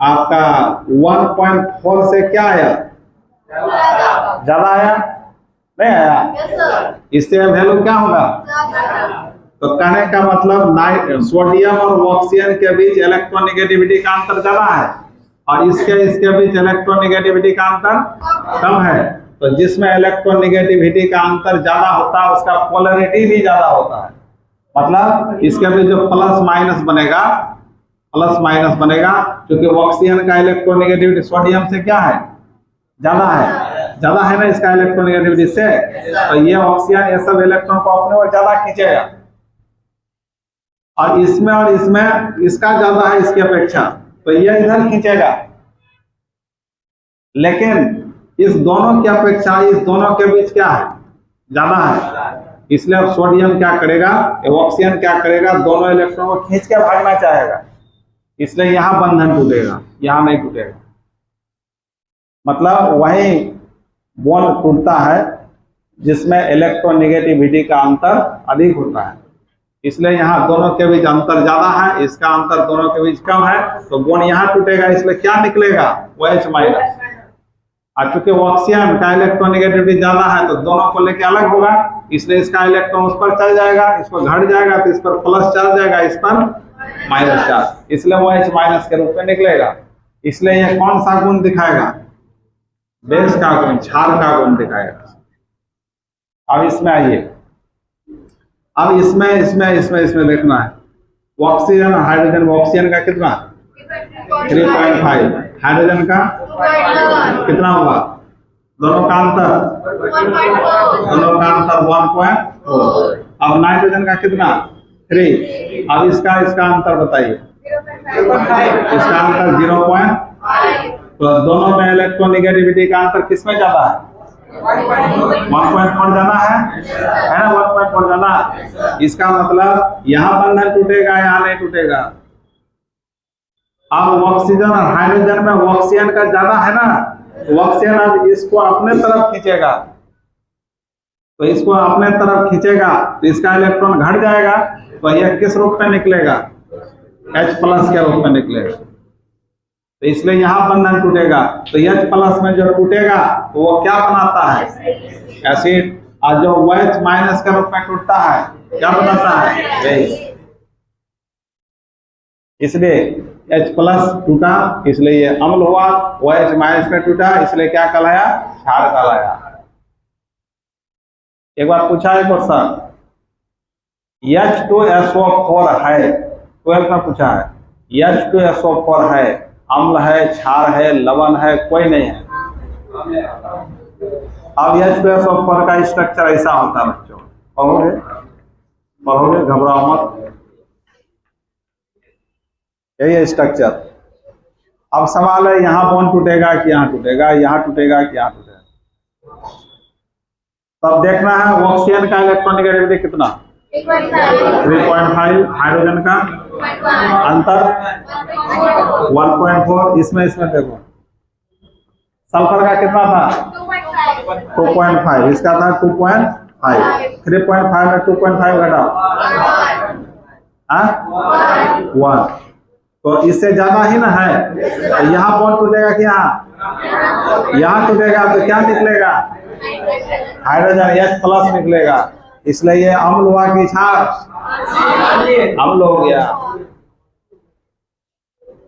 आपका 1.4 से क्या आया, ज्यादा आया, नहीं आया। इससे वैल्यू क्या होगा, तो कहने का मतलब सोडियम और ऑक्सीजन के बीच इलेक्ट्रॉन निगेटिविटी का अंतर ज्यादा है और इसके बीच इलेक्ट्रॉन निगेटिविटी का अंतर कम है। तो जिसमें इलेक्ट्रॉन निगेटिविटी का अंतर ज्यादा होता है उसका पोलैरिटी भी ज्यादा होता है। मतलब इसके बीच जो प्लस माइनस बनेगा क्योंकि ऑक्सीजन का इलेक्ट्रॉन निगेटिविटी सोडियम से क्या है, ज्यादा है ना इसका इलेक्ट्रॉन निगेटिविटी से। तो ये ऑक्सीजन ये सब इलेक्ट्रॉन को अपने ओर ज्यादा खींचेगा और इसमें इसका ज्यादा है इसकी अपेक्षा, तो ये इधर खींचेगा। लेकिन इस दोनों की अपेक्षा इस दोनों के बीच क्या है, ज्यादा है। इसलिए अब सोडियम क्या करेगा, ऑक्सीजन क्या करेगा, दोनों इलेक्ट्रॉन को खींच के भागना चाहेगा। इसलिए यहां बंधन टूटेगा, यहां नहीं टूटेगा। मतलब वही बॉन्ड टूटता है जिसमें इलेक्ट्रॉन निगेटिविटी का अंतर अधिक होता है। इसलिए यहाँ दोनों के बीच अंतर ज्यादा है, इसका अंतर दोनों के बीच कम है, तो बॉन्ड यहाँ टूटेगा। इसलिए क्या निकलेगा, OH-। और चूंकि ऑक्सीजन का इलेक्ट्रॉन निगेटिविटी ज्यादा है तो दोनों को लेके अलग होगा, इसलिए इसका इलेक्ट्रॉन उस पर चल जाएगा, इसको घट जाएगा तो इस पर प्लस चार्ज जाएगा, इस पर माइनस चार्ज, इसलिए OH- के रूप में निकलेगा। इसलिए यह कौन सा गुण दिखाएगा, बेस का गुण, क्षार का गुण दिखाएगा। अब इसमें आइए, अब इसमें देखना है ऑक्सीजन और हाइड्रोजन। ऑक्सीजन का कितना 3.5, हाइड्रोजन का कितना होगा, दोनों का अंतर 1.4। अब नाइट्रोजन का कितना 3। अब इसका अंतर बताइए, इसका अंतर 0.5। तो दोनों में इलेक्ट्रॉन निगेटिविटी का अंतर किसमें ज्यादा है, 1.4 ज्यादा है ना, 1.4 ज्यादा। इसका मतलब यहाँ बंधन टूटेगा, यहाँ नहीं टूटेगा। अब ऑक्सीजन और हाइड्रोजन में ऑक्सीजन का ज्यादा है ना, ऑक्सीजन अब इसको अपने तरफ खींचेगा, तो इसको अपने तरफ खींचेगा तो इसका इलेक्ट्रॉन घट जाएगा, तो यह किस रूप में निकलेगा, H+ के रूप में निकलेगा। तो इसलिए यहाँ बंधन टूटेगा। तो H+ में जो टूटेगा तो वो क्या बनाता है, एसिड। और जो OH- के रूप में टूटता है क्या बनाता है, बेस। इसलिए H+ टूटा, इसलिए ये अम्ल हुआ। OH- में टूटा, इसलिए क्या कहलाया, क्षार कहलाया। एक बार पूछा है क्वेश्चन, H2SO4 है, 12th में पूछा है, H2SO4 है, अम्ल है, क्षार है, लवण है, कोई नहीं है। अब H2SO4 का स्ट्रक्चर ऐसा होता है बच्चों, पढ़ोगे घबराओ मत, यही है स्ट्रक्चर। अब सवाल है यहाँ बॉन्ड टूटेगा कि यहाँ टूटेगा, यहाँ टूटेगा कि यहाँ टूटेगा। तब देखना है ऑक्सीजन का इलेक्ट्रॉन निगेटिविटी कितना, 3.5, हाइड्रोजन का अंतर 1.4। इसमें देखो सल्फर का कितना था, 2.5, इसका था 2.5। 3.5 में 2.5 घटा 1, तो इससे ज्यादा ही ना है। तो यहाँ बॉन्ड टूटेगा कि यहाँ टूटेगा, तो क्या निकलेगा, हाइड्रोजन H+ निकलेगा। इसलिए ये अम्ल हुआ कि क्षार, अम्ल हो गया।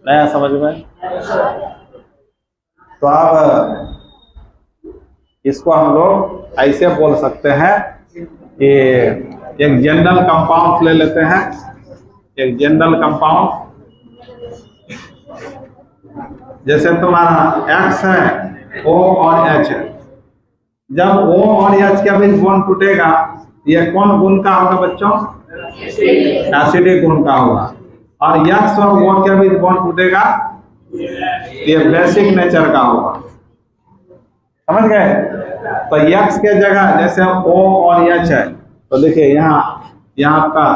नया समझ में। तो अब इसको हम लोग ऐसे बोल सकते हैं कि एक जनरल कंपाउंड ले लेते हैं, एक जनरल कंपाउंड। जैसे तुम्हारा X है, O और H है। जब O और H के बीच बॉन्ड टूटेगा, ये कौन गुण का होगा बच्चों, एसिडिक गुण का होगा। और X और O के बीच बॉन्ड टूटेगा, ये बेसिक नेचर का होगा। समझ गए। तो X के जगह जैसे O और H है, तो देखिए यहाँ आपका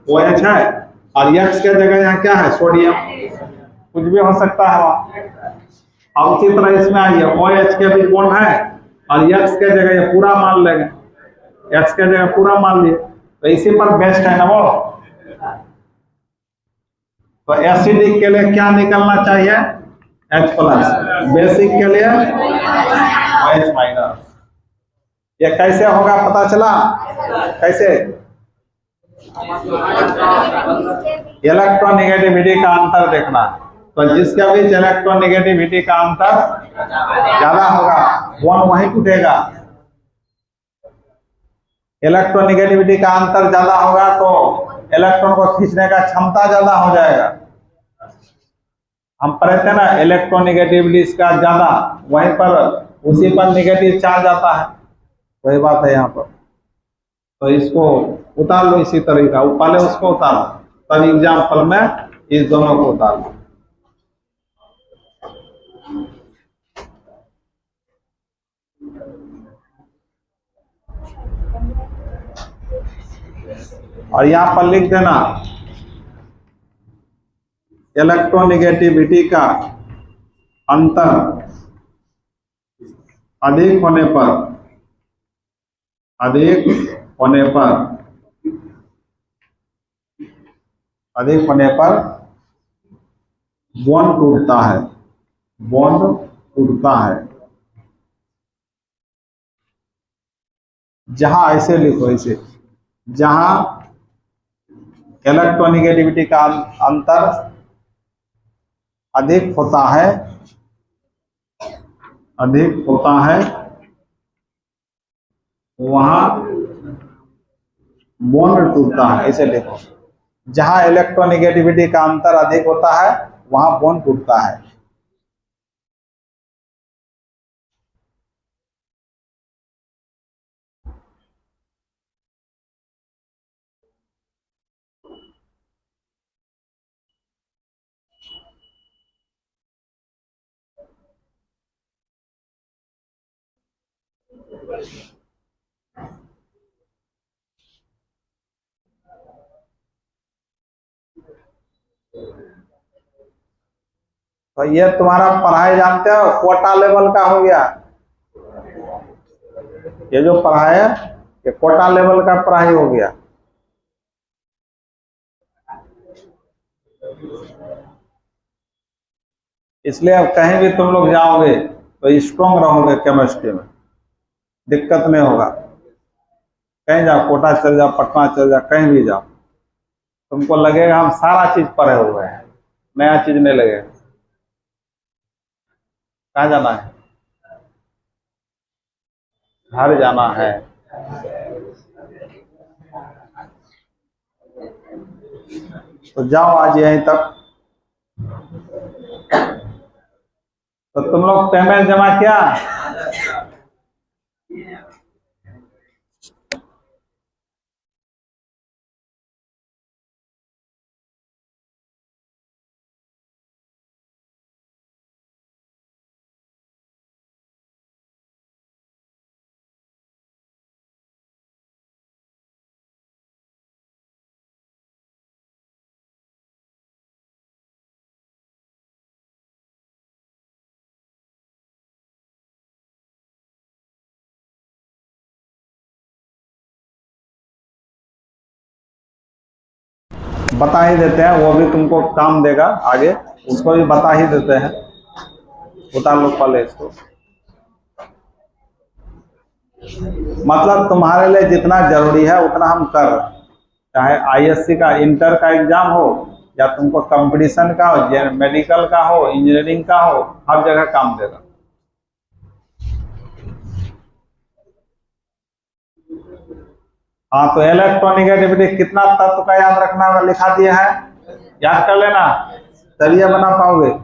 OH है और X के जगह यहाँ क्या है, सोडियम, कुछ भी हो सकता है वहाँ। और उसी तरह इसमें आइए, OH के बीच बॉन्ड है और X के जगह ये पूरा मान लेंगे, एक्स के जगह पूरा मान लिए, तो इसी पर बेस्ड है ना वो। तो एसिडिक के लिए क्या निकलना चाहिए? H plus. बेसिक के लिए OH माइनस। ये कैसे होगा पता चला? कैसे? इलेक्ट्रोनेगेटिविटी का अंतर देखना, तो जिसके बीच इलेक्ट्रोनेगेटिविटी का अंतर ज्यादा होगा बॉन्ड वहीं टूटेगा। इलेक्ट्रोनेगेटिविटी का अंतर ज्यादा होगा तो इलेक्ट्रॉन को खींचने का क्षमता ज्यादा हो जाएगा। हम पढ़े थे ना, इलेक्ट्रोनेगेटिविटी इसका ज्यादा, वहीं पर उसी पर नेगेटिव चार्ज आता है, वही बात है यहाँ पर। तो इसको उतार लो इसी तरीका, पहले उसको उतारो तब एग्जाम्पल में इस दोनों को उतार लो। और यहाँ पर लिख देना इलेक्ट्रोनेगेटिविटी का अंतर अधिक होने पर बॉन्ड टूटता है, जहां ऐसे लिखो, ऐसे जहां इलेक्ट्रोनेगेटिविटी का अंतर अधिक होता है वहां बॉन्ड टूटता है। ऐसे लिखो, जहां इलेक्ट्रोनेगेटिविटी का अंतर अधिक होता है वहां बॉन्ड टूटता है। तो ये तुम्हारा पढ़ाई जानते हो कोटा लेवल का हो गया। ये जो पढ़ाई है ये कोटा लेवल का पढ़ाई हो गया। इसलिए अब कहीं भी तुम लोग जाओगे तो स्ट्रॉन्ग रहोगे केमिस्ट्री में, दिक्कत नहीं होगा। कहीं जाओ, कोटा चल जाओ, पटना चल जाओ, कहीं भी जाओ, तुमको लगेगा हम सारा चीज पढ़े हुए हैं, नया चीज नहीं लगेगा। कहाँ जाना है? घर जाना है। तो जाओ आज यहीं तक। तो तुम लोग पेमेंट जमा किया? बता ही देते हैं, वो भी तुमको काम देगा आगे, उसको भी बता ही देते हैं। उतार लो पहले इसको। मतलब तुम्हारे लिए जितना जरूरी है उतना हम कर, चाहे आईएससी का इंटर का एग्जाम हो या तुमको कंपटीशन का हो, मेडिकल का हो, इंजीनियरिंग का हो, हर जगह काम देगा। हाँ, तो इलेक्ट्रोनेगेटिविटी कितना तत्व का याद रखना होगा, लिखा दिया है, याद कर लेना तभी बना पाओगे।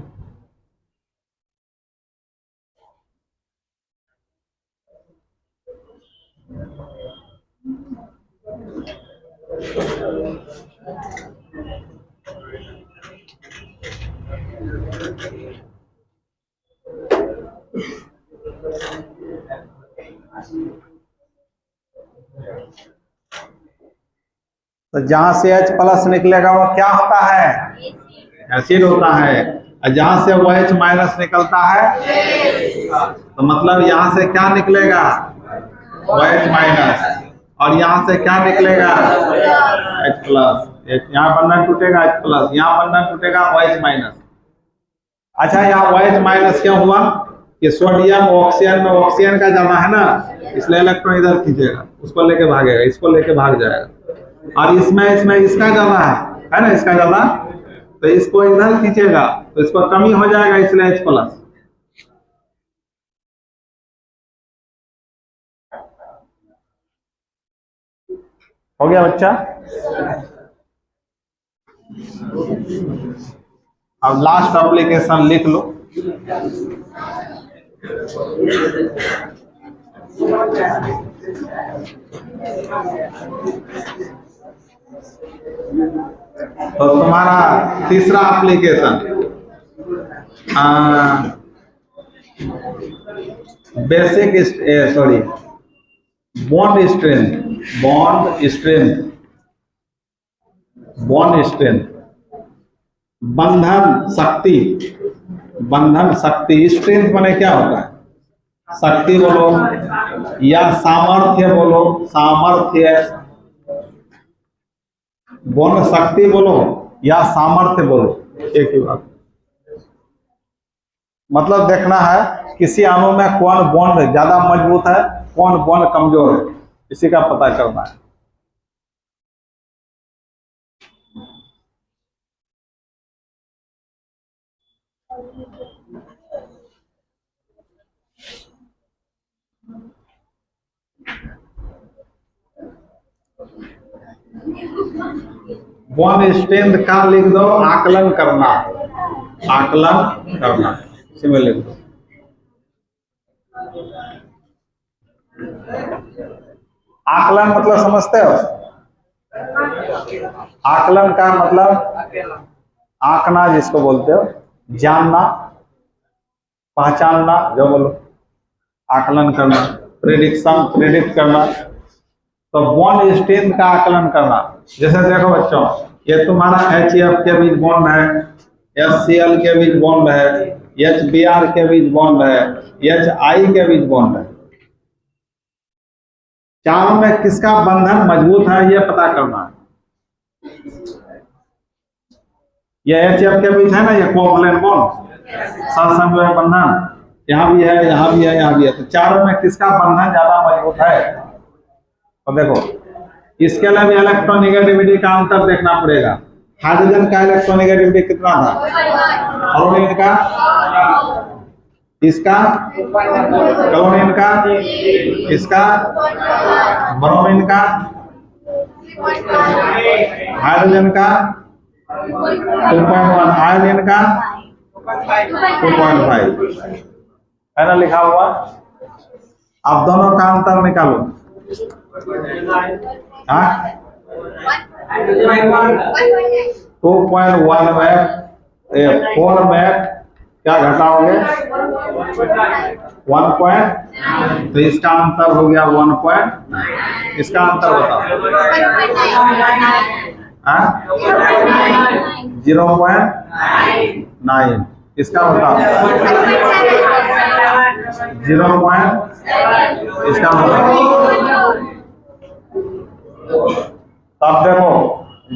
तो जहां से H प्लस निकलेगा वो क्या होता है? एसिड होता है। और जहां से वो H माइनस निकलता है तो मतलब यहां से क्या निकलेगा? OH minus. और यहाँ से क्या निकलेगा H प्लस, यहाँ बंधन टूटेगा H प्लस, यहाँ बंधन टूटेगा OH माइनस। अच्छा यहाँ OH माइनस क्यों हुआ कि सोडियम ऑक्सीजन में ऑक्सीजन का ज्यादा है ना, इसलिए इलेक्ट्रॉन इधर खींचेगा, उसको लेके भागेगा, इसको लेके भाग जाएगा। और इसमें इसमें इसका ज्यादा है ना, इसका ज्यादा, तो इसको इधर खींचेगा तो इसको कमी हो जाएगा, इसलिए H प्लस। हो गया बच्चा? अब लास्ट एप्लीकेशन लिख लो। तो तुम्हारा तीसरा application basic sorry bond strength, bond strength, bond strength, बंधन शक्ति, बंधन शक्ति। स्ट्रेंथ माने क्या होता है? शक्ति बोलो या सामर्थ्य बोलो, सामर्थ्य, बॉन्ड शक्ति बोलो या सामर्थ्य बोलो, एक ही बात। मतलब देखना है किसी अणु में कौन बॉन्ड ज्यादा मजबूत है, कौन बॉन्ड कमजोर है, इसी का पता करना है। बॉन्ड स्ट्रेंथ का लिख दो, आकलन करना, आकलन करना, इसी में लिख दो। आकलन मतलब समझते हो? आकलन का मतलब आंकना जिसको बोलते हो, जानना, पहचानना, जो बोलो आकलन करना, प्रेडिक्शन, प्रेडिक्ट करना। तो बॉन्ड स्ट्रेंथ का आकलन करना, जैसे देखो बच्चों, ये तुम्हारा HF के बीच बॉन्ड है, HCl के बीच बॉन्ड है, HBr के बीच बॉन्ड है, HI के बीच बॉन्ड है। चारों में किसका बंधन मजबूत है ये पता करना है। ये HF के बीच है ना, ये कोवलेंट बॉन्ड, सहसंयोजक बंधन, यहाँ भी है, यहाँ भी है, यहाँ भी है। तो चारों में किसका बंधन ज्यादा मजबूत है? तो देखो इसके लिए भी इलेक्ट्रोनेगेटिविटी का अंतर देखना पड़ेगा। हाइड्रोजन का इलेक्ट्रोनेगेटिविटी कितना था? क्लोरीन का, इसका, क्लोरीन का, इसका, ब्रोमीन का, हाइड्रोजन का 2.1, आयोडीन का 2.5 है ना लिखा हुआ। अब दोनों का अंतर निकालो। हाँ 2.1 में 4 में क्या घटाओगे? 1 पॉइंट, तो इसका अंतर हो गया 1 पॉइंट। इसका अंतर बताओ। 0.9। इसका बताओ 0. इसका बताओ। तब देखो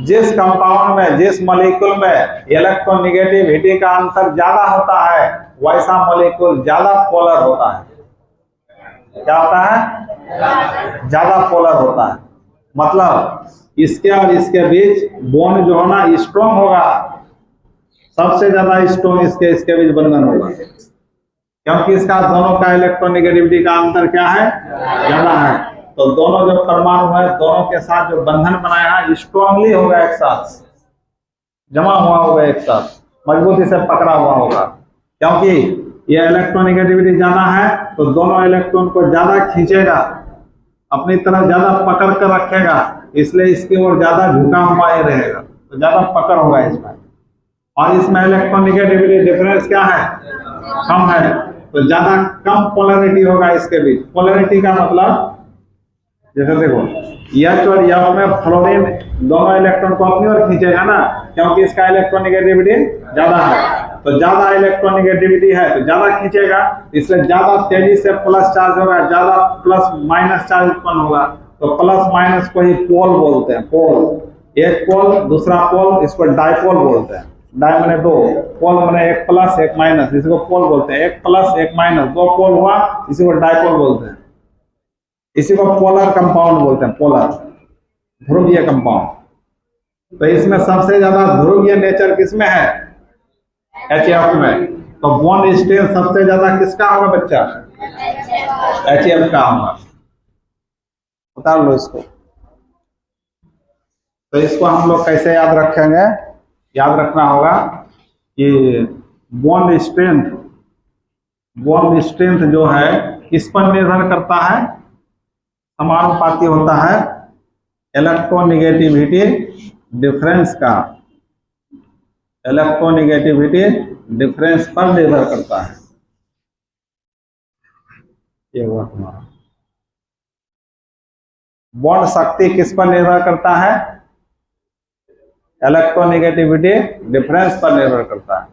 जिस कंपाउंड में, जिस मॉलिक्यूल में इलेक्ट्रोनेगेटिविटी का अंतर ज्यादा होता है, वैसा मॉलिक्यूल ज्यादा पोलर होता है। क्या होता है? ज्यादा पोलर होता है। मतलब इसके और इसके बीच बॉन्ड जो है ना स्ट्रॉन्ग होगा, सबसे ज्यादा स्ट्रॉन्ग इसके बीच बंधन होगा, क्योंकि इसका दोनों का इलेक्ट्रोनेगेटिविटी का अंतर क्या है? ज्यादा है। तो दोनों जो परमाणु है, दोनों के साथ जो बंधन बनाया है स्ट्रांगली होगा, एक साथ जमा हुआ होगा, एक साथ मजबूती से पकड़ा हुआ होगा। क्योंकि ये इलेक्ट्रोनेगेटिविटी ज्यादा है तो दोनों इलेक्ट्रॉन को ज्यादा खींचेगा, अपनी तरफ ज्यादा पकड़ कर रखेगा, इसलिए इसकी ओर ज्यादा झुका हुआ ही रहेगा, तो ज्यादा पकड़ होगा इसमें। और इसमें इलेक्ट्रोनेगेटिविटी डिफरेंस क्या है? कम है, तो ज्यादा कम पोलैरिटी होगा इसके बीच। पोलैरिटी का मतलब जैसे देखो H और F में फ्लोरीन दोनों इलेक्ट्रॉन को अपनी ओर खींचेगा ना, क्योंकि इसका इलेक्ट्रोनेगेटिविटी ज्यादा है। तो ज्यादा इलेक्ट्रोनेगेटिविटी है तो ज्यादा खींचेगा, इसलिए ज्यादा तेजी से प्लस चार्ज होगा, ज्यादा प्लस माइनस चार्ज उत्पन्न होगा। तो प्लस माइनस को ही पोल बोलते हैं। पोल, एक पोल दूसरा पोल, इसको डाइपोल बोलते हैं। डाई माने दो, पोल माने एक प्लस एक माइनस, इसको पोल बोलते हैं। एक प्लस एक माइनस, दो पोल हुआ, इसी को डाइपोल बोलते हैं। इसी को पोलर कंपाउंड बोलते हैं। पोलर, ध्रुवीय कंपाउंड। तो इसमें सबसे ज्यादा ध्रुवीय नेचर किसमें है? HF में। तो बॉन्ड स्ट्रेंथ सबसे ज्यादा किसका होगा बच्चा? HF का होगा। उतार लो इसको। तो इसको हम लोग कैसे याद रखेंगे? याद रखना होगा कि बॉन्ड स्ट्रेंथ जो है किस पर निर्भर करता है? समानुपाती होता है इलेक्ट्रोनेगेटिविटी डिफरेंस का। इलेक्ट्रोनेगेटिविटी डिफरेंस पर निर्भर करता है। ये हुआ तुम्हारा। बॉन्ड शक्ति किस पर निर्भर करता है? इलेक्ट्रोनेगेटिविटी डिफरेंस पर निर्भर करता है।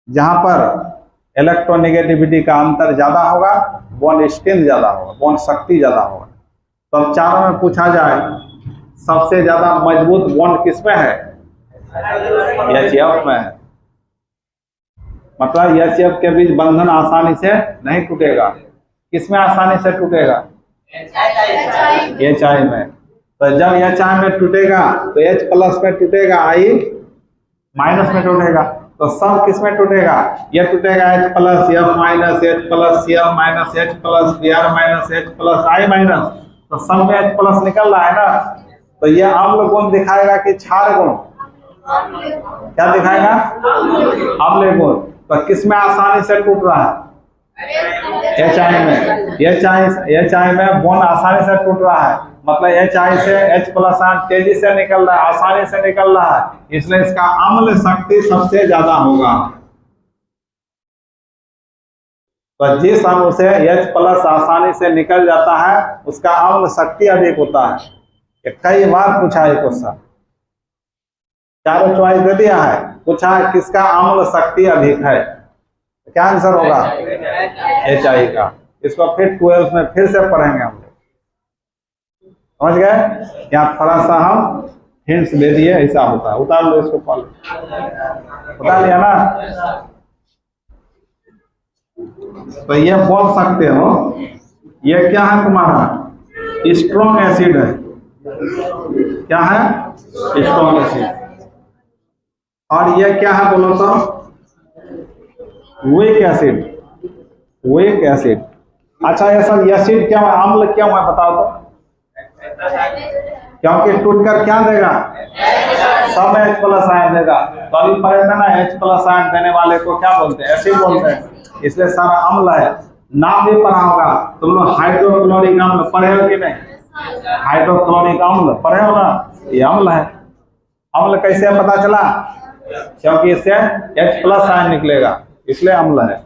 जहां पर इलेक्ट्रोनेगेटिविटी का अंतर ज्यादा होगा, बॉन्ड स्ट्रेंथ ज्यादा होगा, बॉन्ड शक्ति ज्यादा होगा। तो अब चारों में पूछा जाए सबसे ज्यादा मजबूत बॉन्ड किसमें है? HF में है। मतलब HF के बीच बंधन आसानी से नहीं टूटेगा। किसमें आसानी से टूटेगा? HI में। तो जब HI में टूटेगा तो H प्लस में टूटेगा, I माइनस में टूटेगा। तो सब किस में टूटेगा? ये टूटेगा H plus F minus, H plus Cl minus, H plus Br minus, H plus I minus. तो सब में H प्लस निकल रहा है ना। तो ये अम्ल गुण दिखाएगा कि क्षार गुण? क्या दिखाएगा? अम्ल गुण। तो किस में आसानी से टूट रहा है? HI में। HI में बॉन्ड आसानी से टूट रहा है। मतलब HI से H प्लस तेजी से निकल रहा है, आसानी से निकल रहा है, इसलिए इसका अम्ल शक्ति सबसे ज्यादा होगा। तो जिस अम्ल से H प्लस आसानी से निकल जाता है उसका अम्ल शक्ति अधिक होता है। ये कई बार पूछा है क्वेश्चन, चारों चॉइस दे दिया है, पूछा है किसका अम्ल शक्ति अधिक है? क्या आंसर होगा? HI का। इसको फिर 12th में फिर से पढ़ेंगे हम लोग। समझ गए? यहाँ थोड़ा सा हम हिंट्स दे दिए, ऐसा होता है। उतार लो इसको, पढ़ उतार लिया ना। तो ये बोल सकते हो ये क्या है तुम्हारा? स्ट्रॉन्ग एसिड है। क्या है? Strong acid. और ये क्या है बोलो तो? Weak acid. Weak acid. अच्छा ये सब एसिड क्या है, अम्ल क्या है बताओ तो? क्योंकि टूटकर क्या देगा? सब में H प्लस आयन देगा। तो अभी पढ़े थे ना, H प्लस आयन देने वाले को क्या बोलते हैं? एसिड बोलते हैं। इसलिए सारा अम्ल है। नाम भी पढ़ा होगा तुम लोग, हाइड्रोक्लोरिक अम्ल पढ़े हो कि नहीं? हाइड्रोक्लोरिक अम्ल पढ़े हो ना, ये अम्ल है। अम्ल कैसे पता चला? क्योंकि इससे H प्लस आयन निकलेगा, इसलिए अम्ल है।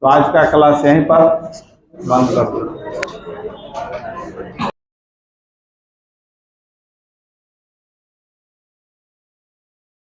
तो आज का क्लास यहीं पर बंद कर दो।